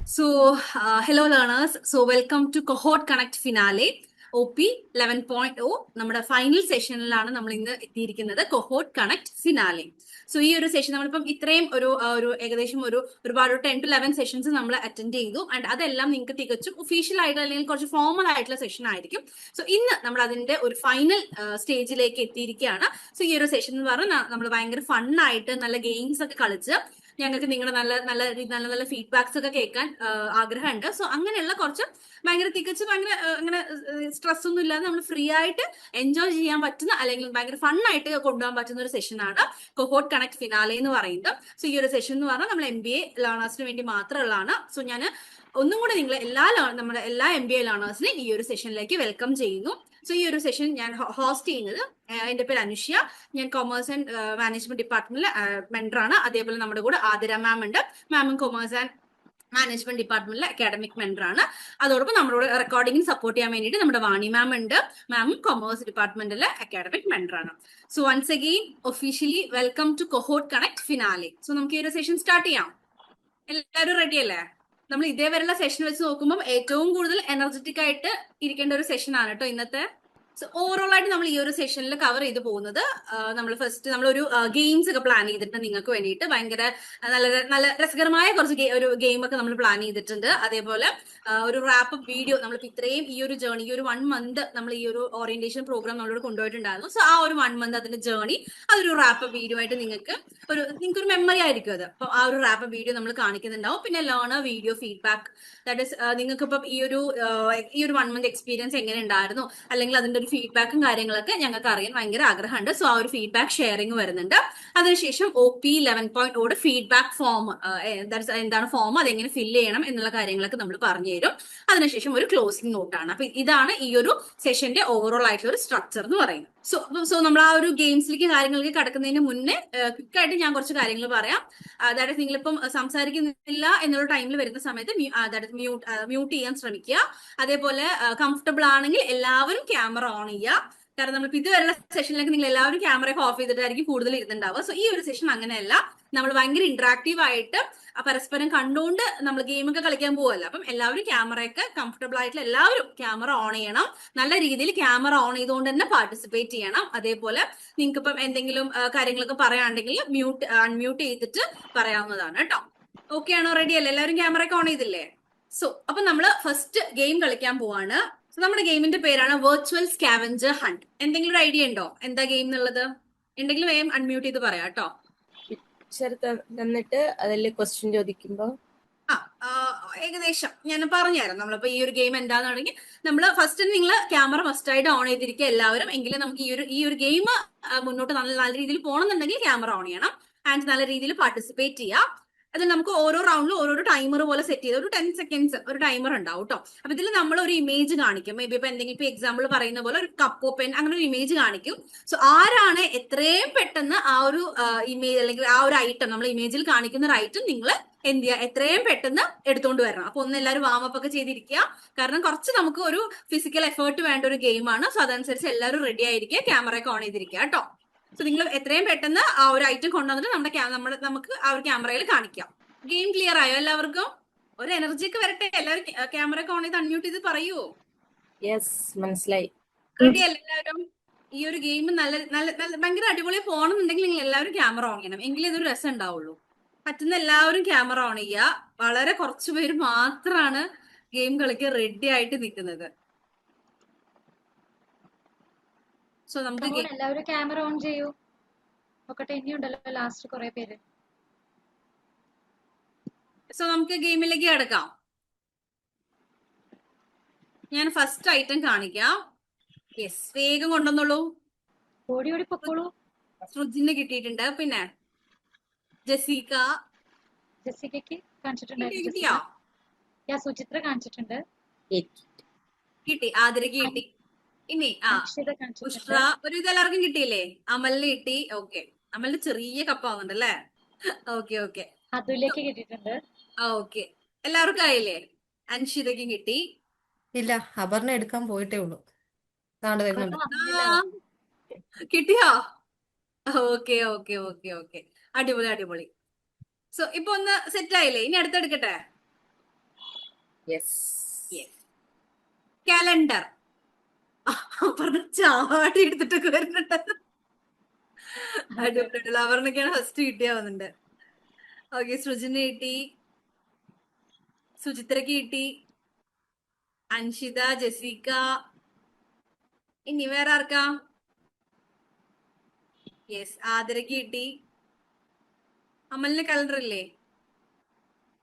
Hello learners. Welcome to Cohort Connect Finale. OP 11.0 നമ്മുടെ final സെഷനിലാണ് നമ്മൾ ഇന്ന് എത്തിയിരിക്കുന്നത്. Cohort connect finale. ഈ ഒരു സെഷൻ നമ്മളിപ്പം ഇത്രയും ഒരു ഏകദേശം ഒരുപാട് 10 to 11 സെഷൻസ് നമ്മൾ അറ്റൻഡ് ചെയ്തു. ആൻഡ് അതെല്ലാം നിങ്ങൾക്ക് തികച്ചും ഒഫീഷ്യൽ ആയിട്ട് അല്ലെങ്കിൽ കുറച്ച് ഫോമൽ ആയിട്ടുള്ള സെഷൻ ആയിരിക്കും. ഇന്ന് നമ്മൾ അതിന്റെ ഒരു ഫൈനൽ സ്റ്റേജിലേക്ക് എത്തിയിരിക്കുകയാണ്. ഈ ഒരു സെഷൻ എന്ന് പറഞ്ഞാൽ നമ്മൾ ഭയങ്കര ഫണ്ണായിട്ട് നല്ല ഗെയിംസ് ഒക്കെ കളിച്ച് ഞങ്ങൾക്ക് നിങ്ങളുടെ നല്ല നല്ല നല്ല നല്ല ഫീഡ്ബാക്സ് ഒക്കെ കേൾക്കാൻ ആഗ്രഹമുണ്ട്. അങ്ങനെയുള്ള കുറച്ച് തികച്ച് അങ്ങനെ സ്ട്രെസ് ഒന്നും ഇല്ലാതെ നമ്മൾ ഫ്രീ ആയിട്ട് എൻജോയ് ചെയ്യാൻ പറ്റുന്ന അല്ലെങ്കിൽ ഭയങ്കര ഫണ്ണായിട്ട് കൊണ്ടുപോകാൻ പറ്റുന്ന ഒരു സെഷനാണ് കൊഹോട്ട് കണക്ട് ഫിനാലെ എന്ന് പറയുന്നത്. ഈ ഒരു സെഷൻ എന്ന് പറഞ്ഞാൽ നമ്മൾ MBA ലേണേഴ്സിന് വേണ്ടി മാത്രമുള്ളതാണ്. ഞാൻ ഒന്നും കൂടെ നിങ്ങൾ നമ്മുടെ എല്ലാ MBA ലേണേഴ്സിനെയും ഈ ഒരു സെഷനിലേക്ക് വെൽക്കം ചെയ്യുന്നു. ഈ ഒരു സെഷൻ ഞാൻ ഹോസ്റ്റ് ചെയ്യുന്നത്, എന്റെ പേര് അനുഷ്യ. ഞാൻ കൊമേഴ്സ് ആൻഡ് മാനേജ്മെന്റ് ഡിപ്പാർട്ട്മെന്റിലെ മെന്ററാണ്. അതേപോലെ നമ്മുടെ കൂടെ ആതിര മാം ഉണ്ട്. മാമും കൊമേഴ്സ് ആൻഡ് മാനേജ്മെന്റ് ഡിപ്പാർട്ട്മെന്റിലെ അക്കാഡമിക് മെന്ററാണ്. അതോടൊപ്പം നമ്മളോട് റെക്കോർഡിംഗ് സപ്പോർട്ട് ചെയ്യാൻ വേണ്ടിയിട്ട് നമ്മുടെ വാണി മാം ഉണ്ട്. മാമും കൊമേഴ്സ് ഡിപ്പാർട്ട്മെന്റിലെ അക്കാഡമിക് മെന്ററാണ്. Once again officially welcome to cohort connect finale. നമുക്ക് ഈ ഒരു സെഷൻ സ്റ്റാർട്ട് ചെയ്യാം. എല്ലാവരും റെഡി അല്ലേ? നമ്മൾ ഇതേവരെയുള്ള സെഷൻ വെച്ച് നോക്കുമ്പോൾ ഏറ്റവും കൂടുതൽ എനർജറ്റിക് ആയിട്ട് ഇരിക്കേണ്ട ഒരു സെഷൻ ആണ് കേട്ടോ ഇന്നത്തെ. ഓവറോൾ ആയിട്ട് നമ്മൾ ഈ ഒരു സെഷനിൽ കവർ ചെയ്ത് പോകുന്നത്, നമ്മൾ ഫസ്റ്റ് നമ്മളൊരു ഗെയിംസ് ഒക്കെ പ്ലാൻ ചെയ്തിട്ടുണ്ട് നിങ്ങൾക്ക് വേണ്ടിയിട്ട്. ഭയങ്കര നല്ല നല്ല രസകരമായ കുറച്ച് ഒരു ഗെയിം ഒക്കെ നമ്മൾ പ്ലാൻ ചെയ്തിട്ടുണ്ട്. അതേപോലെ ഒരു റാപ്പ് വീഡിയോ നമ്മളിപ്പോൾ ഇത്രയും ഈ ഒരു ജേർണി, ഈ ഒരു 1 month നമ്മൾ ഈ ഒരു ഓറിയന്റേഷൻ പ്രോഗ്രാം നമ്മളോട് കൊണ്ടുപോയിട്ടുണ്ടായിരുന്നു. ആ ഒരു 1 month അതിന്റെ ജേർണി അതൊരു റാപ്പ് വീഡിയോ ആയിട്ട് നിങ്ങൾക്കൊരു മെമ്മറി ആയിരിക്കും അത്. അപ്പോൾ ആ ഒരു റാപ്പ് വീഡിയോ നമ്മൾ കാണിക്കുന്നുണ്ടാവും. പിന്നെ learner video feedback, that is നിങ്ങൾക്ക് ഇപ്പം ഈ ഒരു 1 month എക്സ്പീരിയൻസ് എങ്ങനെ ഉണ്ടായിരുന്നു, അല്ലെങ്കിൽ അതിന്റെ ഒരു ഫീഡ്ബാക്കും കാര്യങ്ങളൊക്കെ ഞങ്ങൾക്ക് അറിയാൻ ഭയങ്കര ആഗ്രഹമുണ്ട്. ആ ഒരു ഫീഡ്ബാക്ക് ഷെയറിംഗ് വരുന്നുണ്ട്. അതിനുശേഷം OP 11.0 ഫീഡ്ബാക്ക് ഫോം, എന്താണ് ഫോം, അതെങ്ങനെ ഫില്ല് ചെയ്യണം എന്നുള്ള കാര്യങ്ങളൊക്കെ നമ്മൾ പറഞ്ഞു തരും. അതിനുശേഷം ഒരു ക്ലോസിംഗ് നോട്ടാണ്. അപ്പൊ ഇതാണ് ഈ ഒരു സെഷന്റെ ഓവറോൾ ആയിട്ടുള്ള ഒരു സ്ട്രക്ചർ എന്ന് പറയുന്നത്. നമ്മൾ ആ ഒരു ഗെയിംസിലേക്ക് കാര്യങ്ങൾക്ക് കടക്കുന്നതിന് മുന്നേ ക്വിക്കായിട്ട് ഞാൻ കുറച്ച് കാര്യങ്ങൾ പറയാം. അതായത് നിങ്ങളിപ്പം സംസാരിക്കുന്നില്ല എന്നുള്ള ടൈമിൽ വരുന്ന സമയത്ത് മ്യൂട്ട് ചെയ്യാൻ ശ്രമിക്കുക. അതേപോലെ കംഫർട്ടബിൾ ആണെങ്കിൽ എല്ലാവരും ക്യാമറ ഓൺ ചെയ്യുക. കാരണം നമ്മൾ ഇതുവരെയുള്ള സെഷനിലേക്ക് നിങ്ങൾ എല്ലാവരും ക്യാമറ ഒക്കെ ഓഫ് ചെയ്തിട്ടായിരിക്കും കൂടുതൽ ഇരുന്നുണ്ടാവുക. ഈ ഒരു സെഷൻ അങ്ങനെയല്ല. നമ്മൾ ഭയങ്കര ഇന്ററാക്റ്റീവ് ആയിട്ട് പരസ്പരം കണ്ടുകൊണ്ട് നമ്മൾ ഗെയിമൊക്കെ കളിക്കാൻ പോവല്ല. അപ്പം എല്ലാവരും ക്യാമറയൊക്കെ കംഫർട്ടബിൾ ആയിട്ടുള്ള എല്ലാവരും ക്യാമറ ഓൺ ചെയ്യണം. നല്ല രീതിയിൽ ക്യാമറ ഓൺ ചെയ്തുകൊണ്ട് തന്നെ പാർട്ടിസിപ്പേറ്റ് ചെയ്യണം. അതേപോലെ നിങ്ങൾക്ക് ഇപ്പം എന്തെങ്കിലും കാര്യങ്ങളൊക്കെ പറയാനുണ്ടെങ്കിൽ അൺമ്യൂട്ട് ചെയ്തിട്ട് പറയാവുന്നതാണ് കേട്ടോ. ഓക്കെ ആണോ? റെഡി അല്ലേ? എല്ലാവരും ക്യാമറ ഒക്കെ ഓൺ ചെയ്തില്ലേ? അപ്പൊ നമ്മൾ ഫസ്റ്റ് ഗെയിം കളിക്കാൻ പോവാണ്. നമ്മുടെ ഗെയിമിന്റെ പേരാണ് വെർച്വൽ സ്കാവഞ്ചർ ഹണ്ട്. എന്തെങ്കിലും ഒരു ഐഡിയ ഉണ്ടോ എന്താ ഗെയിം എന്നുള്ളത്? എന്തെങ്കിലും വേഗം അൺമ്യൂട്ട് ചെയ്ത് പറയാം കേട്ടോ. തന്നിട്ട് അതിൽ ക്വസ്റ്റ്യൻ ചോദിക്കുമ്പോ ഏകദേശം ഞാൻ പറഞ്ഞുതരാം. നമ്മളിപ്പോ ഈ ഒരു ഗെയിം എന്താണെന്നുണ്ടെങ്കിൽ നമ്മൾ ഫസ്റ്റ് നിങ്ങൾ ക്യാമറ മസ്റ്റായിട്ട് ഓൺ ചെയ്തിരിക്കുക എല്ലാവരും. എങ്കിലും നമുക്ക് ഈ ഒരു ഗെയിം മുന്നോട്ട് നല്ല രീതിയിൽ പോകണമെന്നുണ്ടെങ്കിൽ ക്യാമറ ഓൺ ചെയ്യണം. ആൻഡ് നല്ല രീതിയിൽ പാർട്ടിസിപ്പേറ്റ് ചെയ്യാം. അതിൽ നമുക്ക് ഓരോ റൗണ്ടിലും ഓരോ ടൈമർ പോലെ സെറ്റ് ചെയ്ത് ഒരു 10 seconds ഒരു ടൈമർ ഉണ്ടാവും കേട്ടോ. അപ്പൊ ഇതിൽ നമ്മൾ ഒരു ഇമേജ് കാണിക്കും. മേ ബി ഇപ്പൊ എന്തെങ്കിലും ഇപ്പൊ എക്സാമ്പിൾ പറയുന്ന പോലെ ഒരു കപ്പോ പെൻ അങ്ങനെ ഒരു ഇമേജ് കാണിക്കും. ആരാണ് എത്രയും പെട്ടെന്ന് ആ ഒരു ഇമേജ് അല്ലെങ്കിൽ ആ ഒരു ഐറ്റം നമ്മൾ ഇമേജിൽ കാണിക്കുന്ന ഒരു ഐറ്റം നിങ്ങൾ എന്ത് ചെയ്യുക, എത്രയും പെട്ടെന്ന് എടുത്തുകൊണ്ട് വരണം. അപ്പൊ ഒന്ന് എല്ലാവരും വാമപ്പ് ഒക്കെ ചെയ്തിരിക്കുക. കാരണം കുറച്ച് നമുക്ക് ഒരു ഫിസിക്കൽ എഫേർട്ട് വേണ്ട ഒരു ഗെയിമാണ്. അതനുസരിച്ച് എല്ലാവരും റെഡി ആയിരിക്കുക, ക്യാമറ ഒക്കെ ഓൺ ചെയ്തിരിക്കുക കേട്ടോ. നിങ്ങൾ എത്രയും പെട്ടെന്ന് ആ ഒരു ഐറ്റം കൊണ്ടുവന്നിട്ട് നമുക്ക് ആ ഒരു ക്യാമറയിൽ കാണിക്കാം. ഗെയിം ക്ലിയർ ആയോ എല്ലാവർക്കും? ഒരു എനർജി ഒക്കെ വരട്ടെ. എല്ലാവരും ക്യാമറ ഒക്കെ ഓൺ ചെയ്ത് അൺമ്യൂട്ട് ചെയ്ത് പറയൂ. യെസ്, മനസ്സിലായി. റെഡി അല്ലേ എല്ലാവരും? ഈ ഒരു ഗെയിം നല്ല നല്ല നല്ല ഭയങ്കര അടിപൊളി പോകണമെന്നുണ്ടെങ്കിൽ നിങ്ങൾ എല്ലാവരും ക്യാമറ ഓൺ ചെയ്യണം. എങ്കിലേ ഇതൊരു രസം ഉണ്ടാവുള്ളൂ. പറ്റുന്ന എല്ലാവരും ക്യാമറ ഓൺ ചെയ്യുക. വളരെ കുറച്ചു പേര് മാത്രമാണ് ഗെയിം കളിക്കാൻ റെഡി ആയിട്ട് നിൽക്കുന്നത്. നമുക്ക് എല്ലാവരും ക്യാമറ ഓൺ ചെയ്യൂ. നോക്കട്ടെ, ഇനിയുണ്ടല്ലോ ലാസ്റ്റ് കുറെ പേര്. നമുക്ക് ഗെയിമിലേക്ക് കിടക്കാം. ഞാൻ ഫസ്റ്റ് ഐറ്റം കാണിക്കാം. യെസ്, വേഗം കൊണ്ടുവന്നോളൂ. ഓടി ഓടി പൊക്കോളൂ. സൃജിന് കിട്ടിയിട്ടുണ്ട്. പിന്നെ ജെസിക്കയ്ക്ക് കാണിച്ചിട്ടുണ്ടായിരുന്നു. സുചിത്ര കാണിച്ചിട്ടുണ്ട്. കിട്ടി. ആതിരക്ക് കിട്ടി. ഇനി ഉഷ്ട്ര ഒരു ഇത് എല്ലാവർക്കും കിട്ടിയില്ലേ? അമലിന് കിട്ടി. ഓക്കെ, അമലിന് ചെറിയ കപ്പാവുന്നുണ്ട് അല്ലേ? Okay okay. അതുലേക്ക് കിട്ടിയിട്ടുണ്ട്. ഓക്കെ, എല്ലാവർക്കും ആയില്ലേ? അൻഷിതയ്ക്കും കിട്ടി. ഇല്ല, അപർണ എടുക്കാൻ പോയിട്ടേ ഉള്ളൂ. കിട്ടിയോ? ഓക്കെ ഓക്കെ ഓക്കെ ഓക്കെ, അടിപൊളി അടിപൊളി. ഇപ്പൊ ഒന്ന് സെറ്റ് ആയില്ലേ? ഇനി അടുത്തെടുക്കട്ടെ. യെസ്. കാലണ്ടർ. പറഞ്ഞ ചാടി എടുത്തിട്ടൊക്കെ വരുന്നുണ്ട്. അടിപൊളിയായിട്ടുള്ള അവർന്നൊക്കെയാണ് ഫസ്റ്റ് കിട്ടിയാ വന്നിട്ടുണ്ട്. ഓക്കെ, സൃജന കിട്ടി, സുചിത്രക്ക് കിട്ടി, അൻഷിത, ജെസിക്ക. ഇനി വേറെ ആർക്കാ? യെസ്, ആതിരക്ക് കിട്ടി. അമലിന് കലണ്ടർ ഇല്ലേ?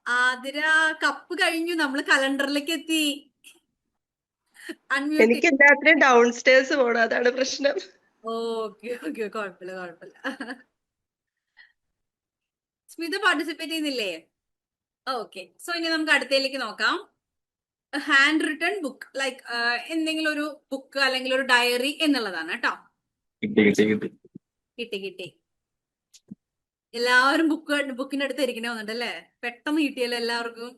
ആതിര കപ്പ് കഴിഞ്ഞു, നമ്മള് കലണ്ടറിലേക്ക് എത്തി. അൺമ്യൂട്ട്. എനിക്ക് എല്ലാത്തിനും ഡൗൺ സ്റ്റേഴ്സ് പോണം, അതാണ് പ്രശ്നം. ഓക്കെ ഓക്കെ, കുഴപ്പമില്ല കുഴപ്പമില്ല. സ്മിത പാർട്ടിസിപ്പേറ്റ് ചെയ്യുന്നില്ലേ? ഓക്കെ, സോ ഇനി നമുക്ക് അടുത്തയിലേക്ക് നോക്കാം. ഹാൻഡ് റിട്ടൺ ബുക്ക്, ലൈക്ക് എന്തെങ്കിലും ഒരു ബുക്ക് അല്ലെങ്കിൽ ഒരു ഡയറി എന്നുള്ളതാണ് കേട്ടോ. കിട്ടി. എല്ലാവരും ബുക്കിന്റെ അടുത്ത് ഇരിക്കണേ വന്നിട്ടല്ലേ? പെട്ടെന്ന് കിട്ടിയല്ലോ എല്ലാവർക്കും.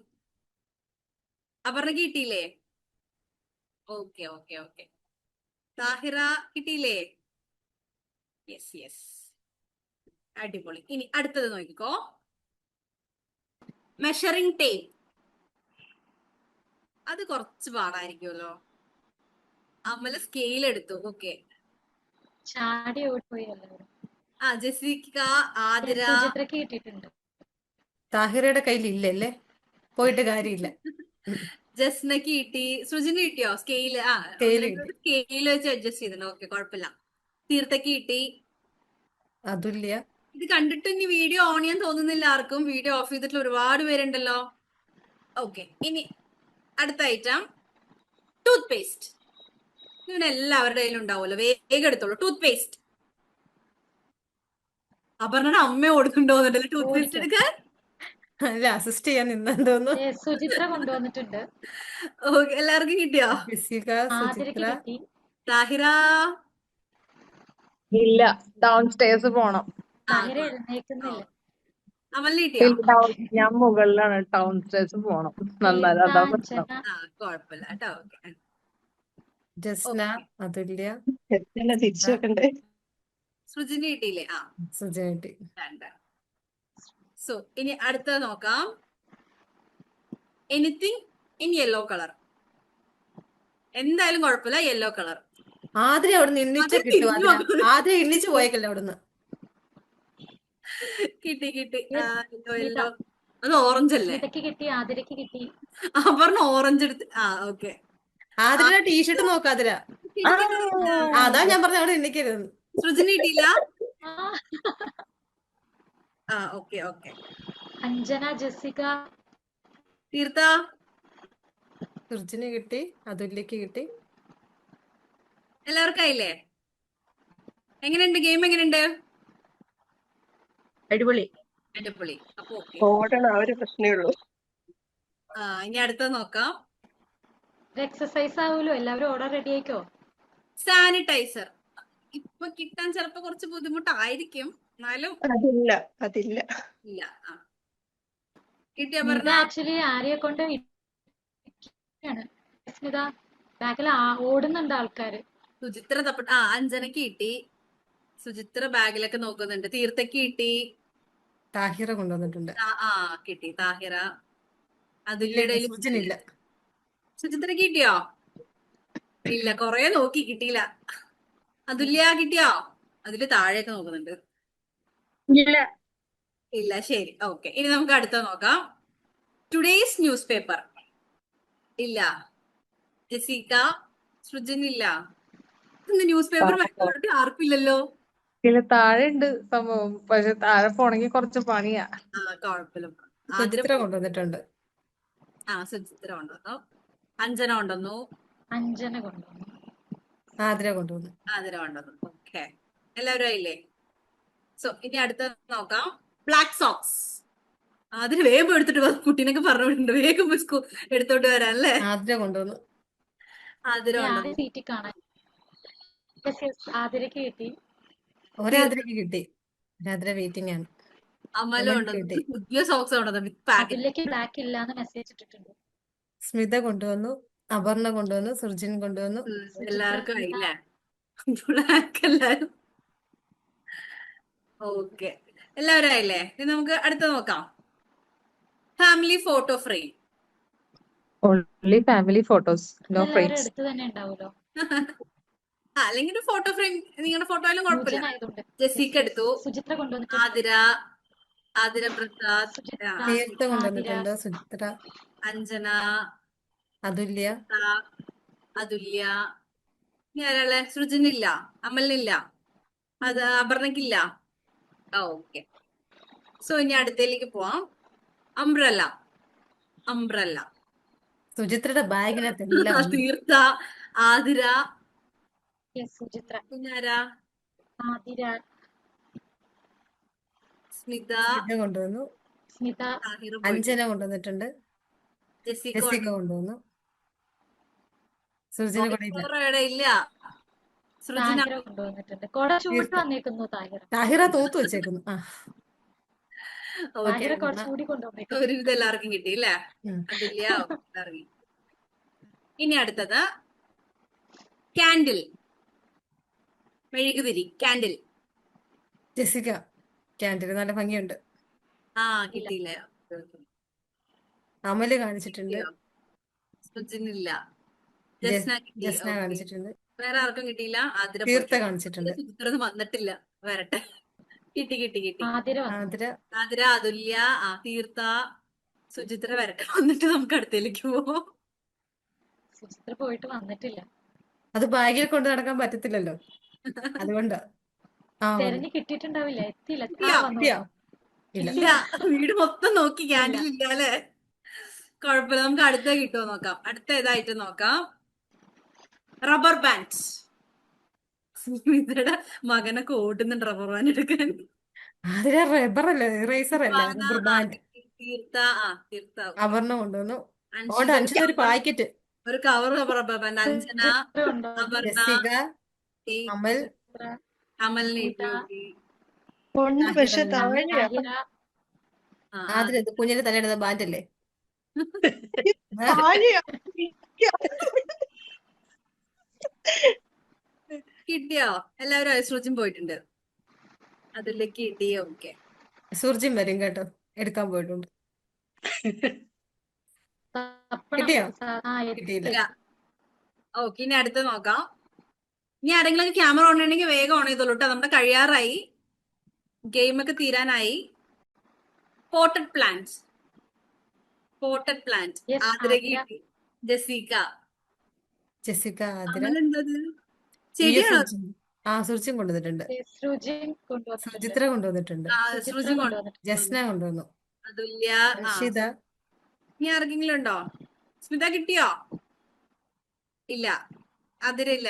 അപർണക്ക് കിട്ടിയില്ലേ? ഓക്കെ. താഹിറ കിട്ടിയില്ലേ? യെസ്. അടിപൊളി. ഇനി അടുത്തത് നോക്കിക്കോ. Measuring tape. അത് കുറച്ച് പാടായിരിക്കുമല്ലോ. അമല സ്കെയിൽ എടുത്തു. ഓക്കെ. ചാടി ഓടിപ്പോയി എല്ലാവരും. ജെസിക്ക, ആതിര. സുചിത്രക്ക് കിട്ടിയിട്ടുണ്ട്. താഹിറയുടെ കയ്യിൽ ഇല്ലല്ലേ, പോയിട്ട് കാര്യമില്ല. ജസ്നക്ക് കിട്ടി. സൃജന കിട്ടിയോ? സ്കെയില്. സ്കെയില് കിട്ടി. സ്കെയില് വെച്ച് അഡ്ജസ്റ്റ് ചെയ്തിട്ടുണ്ട്. ഓക്കെ, കുഴപ്പമില്ല. തീർത്ഥക്ക് കിട്ടി. അതുല്യ. ഇത് കണ്ടിട്ട് ഇനി വീഡിയോ ഓൺ ചെയ്യാൻ തോന്നുന്നില്ല ആർക്കും. വീഡിയോ ഓഫ് ചെയ്തിട്ടുള്ള ഒരുപാട് പേരുണ്ടല്ലോ. ഓക്കെ, ഇനി അടുത്ത ഐറ്റം ടൂത്ത് പേസ്റ്റ്. ഇവന് എല്ലാവരുടെ കയ്യിലും ഉണ്ടാവുമല്ലോ, വേഗം എടുത്തോളൂ. Tooth paste. അപർണയുടെ അമ്മ ഓടുന്നുണ്ടോന്നുണ്ടല്ലോ ടൂത്ത് പേസ്റ്റ് എടുക്കാൻ. അല്ല, അസിസ്റ്റ് ചെയ്യാൻ നിന്നെന്ന് തോന്നുന്നു. സുചിത്ര കൊണ്ടുവന്നിട്ടുണ്ട്. ഓക്കെ, എല്ലാവർക്കും കിട്ടിയോ? ജെസിക, ആതിരക്ക് സുചിത്ര. കിട്ടി. താഹിറ. ഇല്ല, ഡൗൺ സ്റ്റേഴ്സ് പോണം. താഹിര എഴുന്നേക്കുന്നില്ല. അമലിന് കിട്ടിയോ? ഞാൻ മുകളിലാണ്, ഡൗൺ സ്റ്റേഴ്സ് പോണം. നന്നായി, തീർത്ഥ, അതാ പ്രശ്നം. അഞ്ജന. കുഴപ്പമില്ല കേട്ടോ. ഓക്കെ. ജസ്ന, അതുല്യ, എല്ലാം തിരിച്ചു വെക്കണ്ടേ? സൃജന കിട്ടിയില്ലേ? സുജന കിട്ടി. രണ്ട്. സോ ഇനി അടുത്തത് നോക്കാം. Anything in yellow colour. എന്തായാലും കുഴപ്പമില്ല, യെല്ലോ കളർ. ആദ്യം അവിടെ നിന്ന് എണ്ണിച്ച അത് കിട്ടും. തിരിഞ്ഞു നോക്കണം. ആദ്യം എണ്ണിച്ചു പോയേക്കല്ലേ അവിടുന്ന്. കിട്ടി. Yes, yellow. അത് ഓറഞ്ച് അല്ലേ? സ്മിതയ്ക്ക് കിട്ടി. ആതിരക്ക് കിട്ടി. പറഞ്ഞ ഓറഞ്ച് എടുത്ത്. ഓക്കെ. ആതിര ടീഷർട്ട് നോക്കാതിര. അതാ ഞാൻ പറഞ്ഞ അവിടെ എണ്ണിക്കരുത്. സൃജന കിട്ടിയില്ല. ആ, ഓക്കെ. അഞ്ജന, ജെസിക. തീർത്ത. സുർജിന് കിട്ടി, അതുല്യക്ക് കിട്ടി. എല്ലാവർക്കും ആയില്ലേ? എങ്ങനെയുണ്ട് ഗെയിം? എങ്ങനെയുണ്ട്? അടിപൊളി. അപ്പൊ ഓക്കെ. ഓടണം, ആ ഒരു പ്രശ്നമേ ഉള്ളൂ. ഇനി അടുത്തത് നോക്കാം. എക്സസൈസ് ആവുമല്ലോ, എല്ലാവരും ഓർഡർ റെഡി ആയിക്കോ. സാനിറ്റൈസർ. ഇപ്പൊ കിട്ടാൻ ചിലപ്പോ കുറച്ച് ബുദ്ധിമുട്ടായിരിക്കും, എന്നാലും അതില്ല. ഇല്ല. കിട്ടിയ ഇത് പറഞ്ഞ ആക്ച്വലി ആരെയെ കൊണ്ട് സ്മിത ബാക്കിൽ ഓടുന്നുണ്ട് ആൾക്കാര്. സുചിത്ര അഞ്ജനക്ക് കിട്ടി. സുചിത്ര ബാഗിലൊക്കെ നോക്കുന്നുണ്ട്. തീർത്ഥക്ക് കിട്ടി. താഹിറ കൊണ്ടുവന്നിട്ടുണ്ട്. കിട്ടി. താഹിറ. അതുല്യയുടെ സുജനില്ല. സുചിത്രക്ക് കിട്ടിയോ? ഇല്ല, കൊറേ നോക്കി കിട്ടിയില്ല. അതുല്യ കിട്ടിയോ? അതില് താഴെയൊക്കെ നോക്കുന്നുണ്ട്. ഇല്ല. ശരി, ഓക്കെ. ഇനി നമുക്ക് അടുത്ത നോക്കാം. Today's news paper. ഇല്ല. ജെസിക്ക, സൃജനില്ല. ന്യൂസ് പേപ്പർ ആർക്കും ഇല്ലല്ലോ. താഴെ ഉണ്ട് സംഭവം, പക്ഷെ താഴെ പോണെങ്കി കുറച്ച് പണിയാ. കുഴപ്പമില്ല. സുചിത്ര കൊണ്ടുവന്നിട്ടുണ്ട്. സുചിത്ര കൊണ്ടുവന്നു. അഞ്ജന കൊണ്ടുവന്നു. അഞ്ജന കൊണ്ടുവന്നു. ആതിര കൊണ്ടുവന്നു. ഓക്കെ, എല്ലാവരും ആയില്ലേ? സോ ഇനി അടുത്ത നോക്കാം. Black socks. അതിന് വേഗം എടുത്തിട്ട് കുട്ടീനൊക്കെ പറഞ്ഞിട്ടുണ്ട്, വേഗം എടുത്തോണ്ട് വരാൻ അല്ലേ? ആതിര കൊണ്ടുവന്നു. സീറ്റിൽ കാണാൻ. ആതിരക്ക് കിട്ടി. ഒരാതിരക്ക് കിട്ടി. ആതിര വെയിറ്റിംഗ് ആണ്. അമലും ഉണ്ട്. പുതിയ സോക്സ് കൊണ്ടുവന്നു. അതിലേക്ക് ബ്ലാക്ക് ഇല്ലാന്ന് മെസ്സേജ് ഇട്ടിട്ടുണ്ട്. സ്മിത കൊണ്ടുവന്നു, അപർണ കൊണ്ടുവന്നു, സുർജിൻ കൊണ്ടുവന്നു. എല്ലാവർക്കും ആയില്ലേ? ബ്ലാക്ക് എല്ലാരും. ഓക്കെ, എല്ലാവരും ആയില്ലേ? ഇനി നമുക്ക് അടുത്ത നോക്കാം. Family photo frame. Only family photos, no അതെല്ലാവരും ഫ്രെയിംസ്. അടുത്ത് തന്നെ ഉണ്ടാവുമല്ലോ. അല്ലെങ്കിൽ ഒരു ഫോട്ടോ ഫ്രെയിം നിങ്ങളുടെ ഫോട്ടോയിലും കുഴപ്പമില്ല. ന്യൂജനായതുകൊണ്ട്. ജെസ്സിക്ക എടുത്തു, സുചിത്ര കൊണ്ടുവന്നിട്ടുണ്ട്. ആതിര, ആതിര പ്രസാദ്, സുചിത്ര, തീർത്ത ആതിര, കൊണ്ടുവന്നിട്ടുണ്ട്. സുചിത്ര, അഞ്ജന, അതുല്യ, അതുല്യ. ഇനി ആരാളെ? സൃജനില്ല, അമലിനില്ല, അത് അപർണയ്ക്കില്ല. ഓക്കെ. സോ ഇനി അടുത്തേക്ക് പോവാം. Umbrella, umbrella. സുചിത്രയുടെ ബാഗിനകത്ത് എല്ലാം ഉണ്ട്. തീർത്ത, ആതിര, yes, സുചിത്ര, കുഞ്ഞാരാ, ആതിര, സ്മിത, സ്മിത കൊണ്ടുവന്നു. സ്മിത, താഹിർ പോയിട്ടുണ്ട്. അഞ്ജന കൊണ്ടുവന്നിട്ടുണ്ട്. ജെസ്സിക്ക ജെസ്സിക്ക കൊണ്ടുവന്നു. സൃജന കൂടെ ഇല്ല. ഇവിടെ ഇല്ല. സൃജന താഹിര കൊണ്ടുവന്നിട്ടുണ്ട്. കൊട ചൂട്ട് തീർത്ത. വന്നേക്കുന്നു താഹിര. താഹിറ തൂത്ത് വെച്ചേക്കുന്നു. ആ ഓക്കെ. താഹിര കുറച്ചുകൂടി കൊണ്ടുവന്നേക്കുന്നു. ഒരുവിധം എല്ലാവർക്കും കിട്ടി അല്ലേ? ഉം. അതില്ല, എല്ലാവർക്കും. ഇനി അടുത്തത് കാൻഡിൽ, മെഴുകുതിരി, കാൻഡിൽ. ജെസ്സിക്ക ക്യാൻറ്റീൻ നല്ല ഭംഗിയുണ്ട്. ആ കിട്ടിയില്ല. അമല് കാണിച്ചിട്ടുണ്ട്. സൃജനില്ല. ജസ്- ജസ്ന കിട്ടി. ജസ്ന Okay. കാണിച്ചിട്ടുണ്ട്. വേറെ ആർക്കും കിട്ടിയില്ല. ആതിര തീർത്ത പോയിട്ടുണ്ട്. കാണിച്ചിട്ടുണ്ട്. സുചിത്രന്ന് വന്നിട്ടില്ല. വരട്ടെ. കിട്ടി കിട്ടി കിട്ടി. ആതിര വന്നു. ആതിര, ആതിര, അതുല്യ, തീർത്ത, സുചിത്ര വരട്ടെ. വന്നിട്ട് നമുക്ക് അടുത്തേക്ക് പോവാം. സുചിത്ര പോയിട്ട് വന്നിട്ടില്ല. അത് ബാഗിൽ കൊണ്ട് നടക്കാൻ പറ്റത്തില്ലല്ലോ, അതുകൊണ്ടാ. ആ വന്നു. തെരഞ്ഞു കിട്ടിയിട്ടുണ്ടാവില്ല, എത്തിയില്ല. ഇല്ല, വന്നു. കിട്ടിയോ? ഇല്ല. ഇല്ല, വീട് മൊത്തം നോക്കി ക്യാൻഡിൽ ഇല്ല അല്ലേ? കുഴപ്പമില്ല, നമുക്ക് അടുത്ത കിട്ടുമോ നോക്കാം. അടുത്ത ഏതായിട്ട് നോക്കാം. Rubber band. സ്മിതയുടെ മകനൊക്കെ ഓടുന്നുണ്ട് റബ്ബർ ബാൻഡ് എടുക്കാൻ. ആതിര റബ്ബർ അല്ലേ, ഇറേസർ അല്ല, റബ്ബർ ബാൻഡ്. തീർത്ത, തീർത്ത. അപർണ കൊണ്ടുവന്നു. അഞ്ജിത ഓണ്ട് അഞ്ചിന് ഒരു പാക്കറ്റ്. ഒരു cover rubber band. Anjana, Suchitra കൊണ്ടുവന്നു. അപർണ, ജെസ്സിക, അമൽ, സുചിത്ര, അമലിനെ സ്മിത, ഉണ്ട് പക്ഷെ താഴെയാ. താഹിര, ആതിര ഇത് കുഞ്ഞിന്റെ തലയിടുന്ന ബാൻഡ് അല്ലേ? താഴെയാ. കിട്ടിയോ? എല്ലാവരും ഐശ്വര്യം പോയിട്ടുണ്ട്. അതിലേക്ക് കിട്ടി. ഓക്കെ. സുർജിൻ വരും കേട്ടോ, എടുക്കാൻ പോയിട്ടുണ്ട്. തപ്പണം. കിട്ടിയോ? ആ, എത്തി. കിട്ടിയില്ല. ഓക്കെ, ഇനി അടുത്ത് നോക്കാം. ഇനി ആരെങ്കിലും ക്യാമറ ഓൺ ചെയ്യണമെങ്കിൽ വേഗം ഓൺ ചെയ്തോളൂ കേട്ടോ. നമ്മുടെ കഴിയാറായി, ഗെയിമൊക്കെ തീരാനായി. Potted plant, potted plant. Yes, Athira Athira. കിട്ടി. ജെസ്സിക്ക, ജെസ്സിക്ക, ആതിര, അമലെന്തത്? ഈ ശരിയാണോ? സുർജിൻ. ആ സുർജിൻ കൊണ്ടുവന്നിട്ടുണ്ട്. സൃജിൻ കൊണ്ടുവന്നിട്ടുണ്ട്. സുചിത്ര കൊണ്ടുവന്നിട്ടുണ്ട്. സുചിത്ര സൃജി കൊണ്ട്, കൊണ്ടുവന്നിട്ടുണ്ട്. ജസ്ന കൊണ്ടുവന്നു. അതുല്യ. റഷിത, ഇനി ആർക്കെങ്കിലും ഉണ്ടോ? സ്മിത കിട്ടിയോ? ഇല്ല. അതിരില്ല.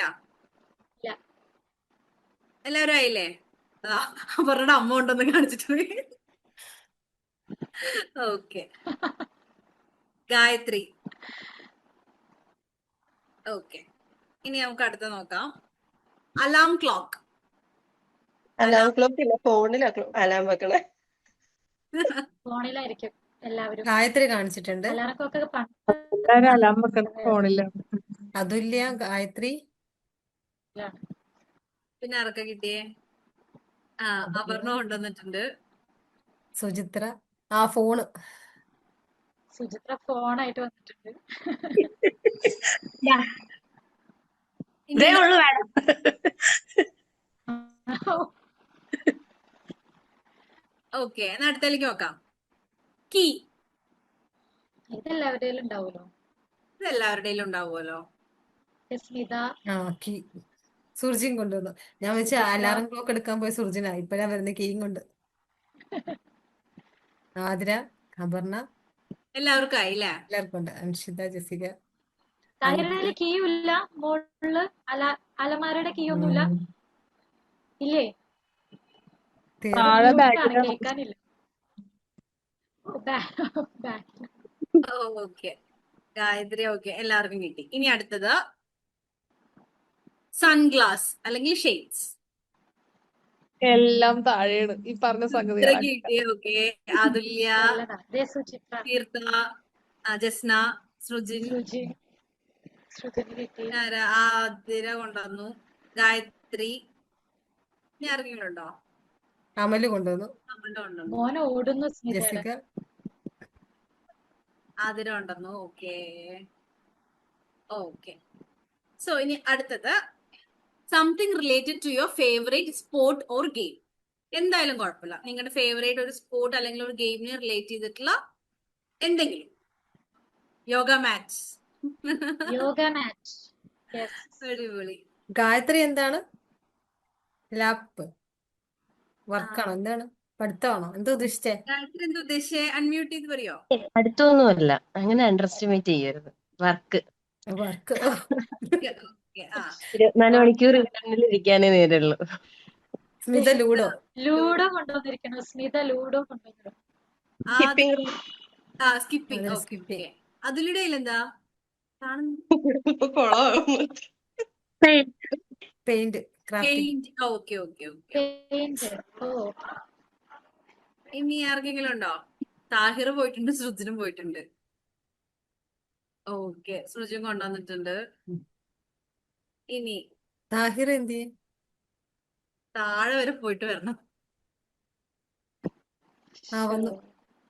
ഇല്ല. എല്ലാവരും ആയില്ലേ? അവരുടെ അമ്മ ഉണ്ടെന്ന് കാണിച്ചിട്ട് പോയി. ഓക്കെ. ഗായത്രി. ഓക്കെ. ഇനി നമുക്ക് അടുത്ത നോക്കാം. Alarm clock. അലാം ക്ലോക്ക് ഇല്ല, ഫോണിലാ അലാം വെക്കണേ. ഫോണിലായിരിക്കും എല്ലാവരും. ഗായത്രി കാണിച്ചിട്ടുണ്ട്. അലാറക്കൊക്കെ എല്ലാരും അലാം വെക്കണ ഫോണിലാണ്. അതുല്യ, ഗായത്രി, പണ്ടിലാണ്. പിന്നെ ആർക്കാ കിട്ടിയേ? അപർണ കൊണ്ടുവന്നിട്ടുണ്ട്. സുചിത്ര, ആ ഫോണ്. സുചിത്ര ഫോണായിട്ട് വന്നിട്ടുണ്ട്. ഇതേ ഉള്ളു വേണം. ഓക്കെ, എന്നാ അടുത്തേക്ക് നോക്കാം. കീ. ഇതെല്ലാവരുടെയും ഉണ്ടാവുമല്ലോ. ഇത് എല്ലാവരുടെയും ഉണ്ടാവുമല്ലോ. സ്മിത, ആ കീ. സുർജിൻ കൊണ്ടുവന്നു. ഞാൻ വെച്ച അലാറം ക്ലോക്ക് എടുക്കാൻ പോയ സുർജിനാ, ഇപ്പഴാ വരുന്ന കീയും കൊണ്ട്. ആതിര, അപർണ, എല്ലാവർക്കും ആയില്ലേ? എല്ലാവർക്കും ഉണ്ട്. അൻഷിത, ജെസ്സിക, താഹിരയുടെ കീയും ഇല്ല. മോളില് അലമാരയുടെ കീ ഒന്നുമില്ല. ഇല്ലേ? താഴെ മ്യൂട്ടാണ്, ബാക്കിലാണ്. കേൾക്കാനില്ല. ഓക്കെ. ഗായത്രി. ഓക്കെ, എല്ലാവർക്കും കിട്ടി. ഇനി അടുത്തത് സൺഗ്ലാസ് അല്ലെങ്കിൽ ഷെയ്ഡ്സ്. എല്ലാം താഴെയാണ് ഈ പറഞ്ഞ സംഗതികളാണ്. കിട്ടി. ഓക്കെ. അതുല്യ, നല്ലതാ. ദേ സുചിത്ര, തീർത്ത, ജസ്ന, സൃജിൻ, സൃജിൻ, സൃജിന് കിട്ടി. ആതിര കൊണ്ടുവന്നു. ഗായത്രി. ഇനി ആർക്കെങ്കിലും ഉണ്ടോ? അമല് കൊണ്ടുവന്നു. നമ്മളുടെ കൊണ്ടുവന്നു. മോനെ ഓടുന്നു സ്മിതയുടെ. ജെസ്സിക, ആതിര ഉണ്ടെന്നു. Okay okay. സോ ഇനി അടുത്തത് something related to your favourite sport or game. എന്തായാലും കുഴപ്പമില്ല, നിങ്ങളുടെ ഫേവറേറ്റ് ഒരു സ്പോർട്ട് അല്ലെങ്കിൽ ഒരു ഗെയിമിനെ റിലേറ്റ് ചെയ്തിട്ടുള്ള എന്തെങ്കിലും. Yoga match. Yoga match. Yes. അടിപൊളി. ഗായത്രി എന്താണ്? ലാപ്പ് വർക്കാണോ? എന്താണ്? പഠിത്തമാണോ? എന്താ ഉദ്ദേശിച്ചേ? ഗായത്രി എന്താ ഉദ്ദേശിച്ചേ? അൺമ്യൂട്ട് ചെയ്ത് പറയോ? അടുത്തൊന്നുമല്ല, അങ്ങനെ അണ്ടർ എസ്റ്റിമേറ്റ് ചെയ്യരുത്. Work work. ഓക്കെ, ആ 24 മണിക്കൂർ ഇരിക്കാനേ നേരുള്ളൂ. സ്മിത ലൂഡോ. ലൂഡോ കൊണ്ടുവന്നിരിക്കണം. സ്മിത ലൂഡോ കൊണ്ടുവന്നിരിക്കണം. Skipping skipping. അതിന് ഓക്കെ skipping. ഓക്കെ. അതിലൂടെ എന്താ കാണുന്നു? Paint crafting. Paint. Okay okay okay. Paint. ഓ, ഇനി ആർക്കെങ്കിലും ഉണ്ടോ? താഹിർ പോയിട്ടുണ്ട്, സൃജനും പോയിട്ടുണ്ട്. ഓക്കെ, സൃജൻ കൊണ്ടുവന്നിട്ടുണ്ട്. ഇനി താഹിർ എന്ത് ചെയ്യും? താഴെ വരെ പോയിട്ട് വരണം. വന്നു.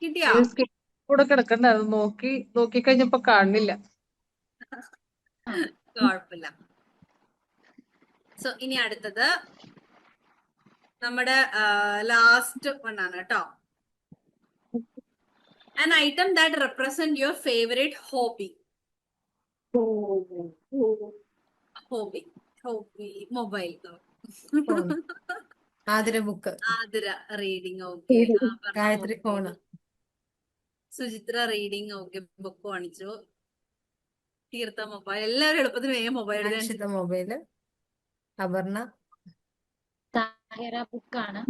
കിട്ടിയാ? കൂടെ കിടക്കണ്ടായിരുന്നു, നോക്കി കഴിഞ്ഞപ്പോ കാണില്ല. കുഴപ്പമില്ല. സോ ഇനി അടുത്തത് നമ്മുടെ ലാസ്റ്റ് വൺ ആണ് കേട്ടോ. An item that represent your favorite hobby. Mobile. Phone. Athira book. Athira reading. Okay. Gayathri phone. Suchitra reading. Okay, book കാണിച്ചു. തീർത്ത മൊബൈൽ. എല്ലാവരും എളുപ്പത്തിന് വേഗം മൊബൈൽ. അക്ഷിത മൊബൈല്. അപർണ താഹിറ ബുക്കാണ്.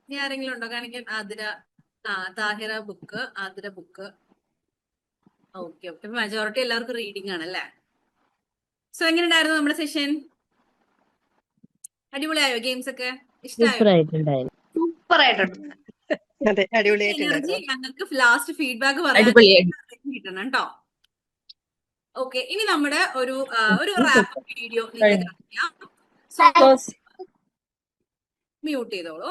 ഇനി ആരെങ്കിലും ഉണ്ടോ കാണിക്കാൻ? Athira. Thahira book, Athira book. Okay okay. Majority എല്ലാവർക്കും റീഡിംഗ് ആണ് അല്ലേ? സോ എങ്ങനെ ഉണ്ടായിരുന്നു നമ്മുടെ സെഷൻ? അടിപൊളിയായോ? ഗെയിംസ് ഒക്കെ ഇഷ്ടമായോ? സൂപ്പർ ആയിട്ടുണ്ട്. അതെ, എനർജി അടിപൊളിയായിട്ടുണ്ടായിരുന്നു. ഞങ്ങൾക്ക് ലാസ്റ്റ് ഫീഡ്ബാക്ക് പറയാൻ കിട്ടണം കേട്ടോ. ഓക്കെ, ഇനി നമ്മുടെ ഒരു റാപ്പ് വീഡിയോ നിങ്ങൾ കാണിക്കാം. മ്യൂട്ട് ചെയ്തോളൂ.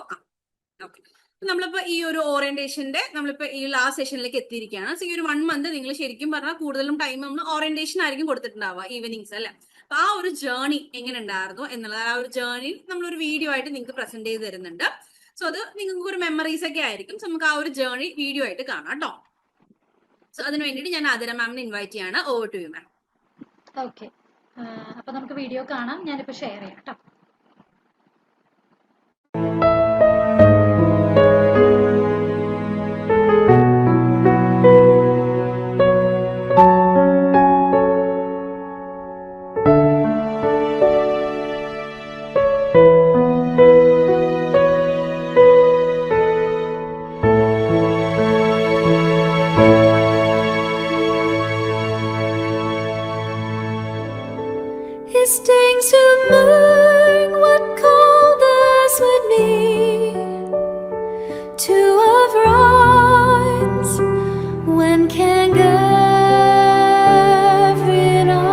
ഓക്കെ, നമ്മളിപ്പോ ഈ ഒരു ഓറിയന്റേഷന്റെ നമ്മളിപ്പോ ഈ ലാസ്റ്റ് സെഷനിലേക്ക് എത്തിയിരിക്കുകയാണ്. സോ ഈ ഒരു 1 മന്ത് നിങ്ങൾ ശരിക്കും പറഞ്ഞാൽ കൂടുതലും ടൈം നമ്മൾ ഓറിയന്റേഷൻ ആയിരിക്കും കൊടുത്തിട്ടുണ്ടാവുക, ഈവനിങ്സ് അല്ലെ. അപ്പൊ ആ ഒരു ജേർണി എങ്ങനെ ഉണ്ടായിരുന്നു എന്നുള്ളത്, ആ ഒരു ജേർണി നമ്മളൊരു വീഡിയോ ആയിട്ട് നിങ്ങൾക്ക് പ്രസന്റ് ചെയ്ത് തരുന്നുണ്ട്. സോ അത് നിങ്ങൾക്ക് ഒരു മെമ്മറീസ് ഒക്കെ ആയിരിക്കും. സോ നമുക്ക് ആ ഒരു ജേർണി വീഡിയോ ആയിട്ട് കാണാം കേട്ടോ. സോ അതിന് വേണ്ടിയിട്ട് ഞാൻ ആതിര മാമിനെ ഇൻവൈറ്റ് ചെയ്യാണ്. Over to you ma'am. Okay, അപ്പൊ നമുക്ക് വീഡിയോ കാണാം. ഞാനിപ്പോ ഷെയർ ചെയ്യാം കേട്ടോ. Staying to learn what called us would mean to of rhymes when can go every night.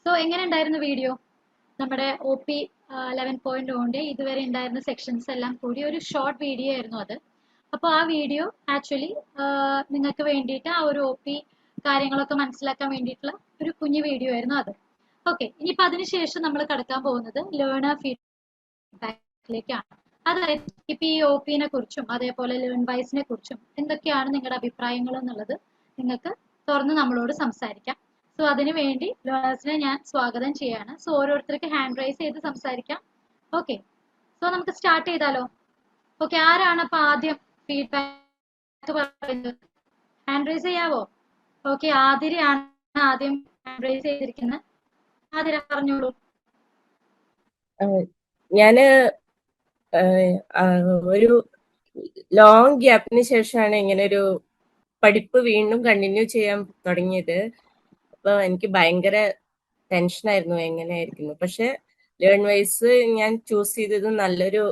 So എങ്ങനെ ഉണ്ടായിരുന്നു വീഡിയോ? നമ്മുടെ OP 11.0 ഇതുവരെ ഉണ്ടായിരുന്ന സെക്ഷൻസ് എല്ലാം കൂടി ഒരു ഷോർട്ട് വീഡിയോ ആയിരുന്നു അത്. അപ്പോൾ ആ വീഡിയോ ആക്ച്വലി നിങ്ങൾക്ക് വേണ്ടിയിട്ട് ആ ഒരു OP കാര്യങ്ങളൊക്കെ മനസ്സിലാക്കാൻ വേണ്ടിയിട്ടുള്ള ഒരു കുഞ്ഞു വീഡിയോ ആയിരുന്നു അത്. ഓക്കെ, ഇനിയിപ്പോൾ അതിനുശേഷം നമ്മൾ കടക്കാൻ പോകുന്നത് ലേണർ ഫീഡ്ബാക്കിലേക്കാണ്. അതായത് ഇപ്പൊ ഈ OPനെ കുറിച്ചും അതേപോലെ ലേൺ വൈസിനെ കുറിച്ചും എന്തൊക്കെയാണ് നിങ്ങളുടെ അഭിപ്രായങ്ങൾ എന്നുള്ളത് നിങ്ങൾക്ക് തുറന്ന് നമ്മളോട് സംസാരിക്കാം. സോ അതിനു വേണ്ടി ലേണേഴ്സിനെ ഞാൻ സ്വാഗതം ചെയ്യാണ്. സോ ഓരോരുത്തർക്ക് ഹാൻഡ് റൈസ് ചെയ്ത് സംസാരിക്കാം. ഓക്കെ, സോ നമുക്ക് സ്റ്റാർട്ട് ചെയ്താലോ? ഓക്കെ, ആരാണ് അപ്പൊ ആദ്യം ഫീഡ്ബാക്ക് പറയുന്നത്? ഹാൻഡ് റൈസ് ചെയ്യാവോ? ഓക്കെ, ആതിരയാണ് ആദ്യം ഹാൻഡ് റൈസ് ചെയ്തിരിക്കുന്നത്. ആതിര പറഞ്ഞോളൂ. ഞാന് ഒരു ലോങ് ഗ്യാപ്പിന് ശേഷമാണ് ഇങ്ങനെ ഒരു പഠിപ്പ് വീണ്ടും കണ്ടിന്യൂ ചെയ്യാൻ തുടങ്ങിയത്. അപ്പൊ എനിക്ക് ഭയങ്കര ടെൻഷനായിരുന്നു എങ്ങനെയായിരിക്കുന്നു. പക്ഷെ ലേൺ വൈസ് ഞാൻ ചൂസ് ചെയ്തത് നല്ലൊരു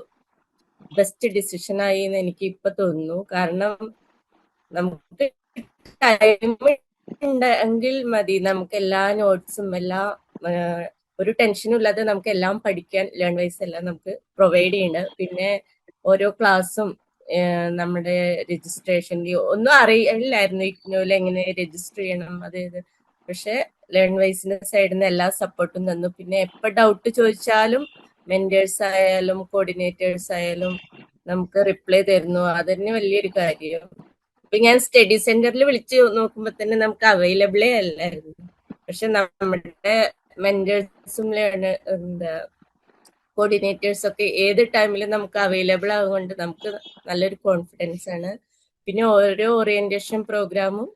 ബെസ്റ്റ് ഡിസിഷൻ ആയി എന്ന് എനിക്ക് ഇപ്പൊ തോന്നുന്നു. കാരണം നമുക്ക് ടൈം ഉണ്ടെങ്കിൽ മതി, നമുക്ക് എല്ലാ നോട്ട്സും എല്ലാ ഒരു ടെൻഷനും ഇല്ലാതെ നമുക്ക് എല്ലാം പഠിക്കാൻ ലേൺ വൈസ് എല്ലാം നമുക്ക് പ്രൊവൈഡ് ചെയ്യുന്നുണ്ട്. പിന്നെ ഓരോ ക്ലാസ്സും നമ്മുടെ രജിസ്ട്രേഷൻ ഒന്നും അറിയില്ലായിരുന്നു ഇഗ്നോയിൽ എങ്ങനെ രജിസ്റ്റർ ചെയ്യണം അതായത്. പക്ഷെ ലേൺ വൈസിന്റെ സൈഡിൽ നിന്ന് എല്ലാ സപ്പോർട്ടും തന്നു. പിന്നെ എപ്പോ ഡൗട്ട് ചോദിച്ചാലും മെന്റേഴ്സ് ആയാലും കോർഡിനേറ്റേഴ്സ് ആയാലും നമുക്ക് റിപ്ലൈ തരുന്നു. അതന്നെ വലിയൊരു കാര്യം. ഇപ്പൊ ഞാൻ സ്റ്റഡി സെന്ററിൽ വിളിച്ച് നോക്കുമ്പോ തന്നെ നമുക്ക് അവൈലബിളേ അല്ലായിരുന്നു. പക്ഷെ നമ്മുടെ മെന്റേഴ്സും എന്താ കോർഡിനേറ്റേഴ്സ് ഒക്കെ ഏത് ടൈമിലും നമുക്ക് അവൈലബിൾ ആകുകൊണ്ട് നമുക്ക് നല്ലൊരു കോൺഫിഡൻസ് ആണ്. പിന്നെ ഓരോ ഓറിയന്റേഷൻ പ്രോഗ്രാമും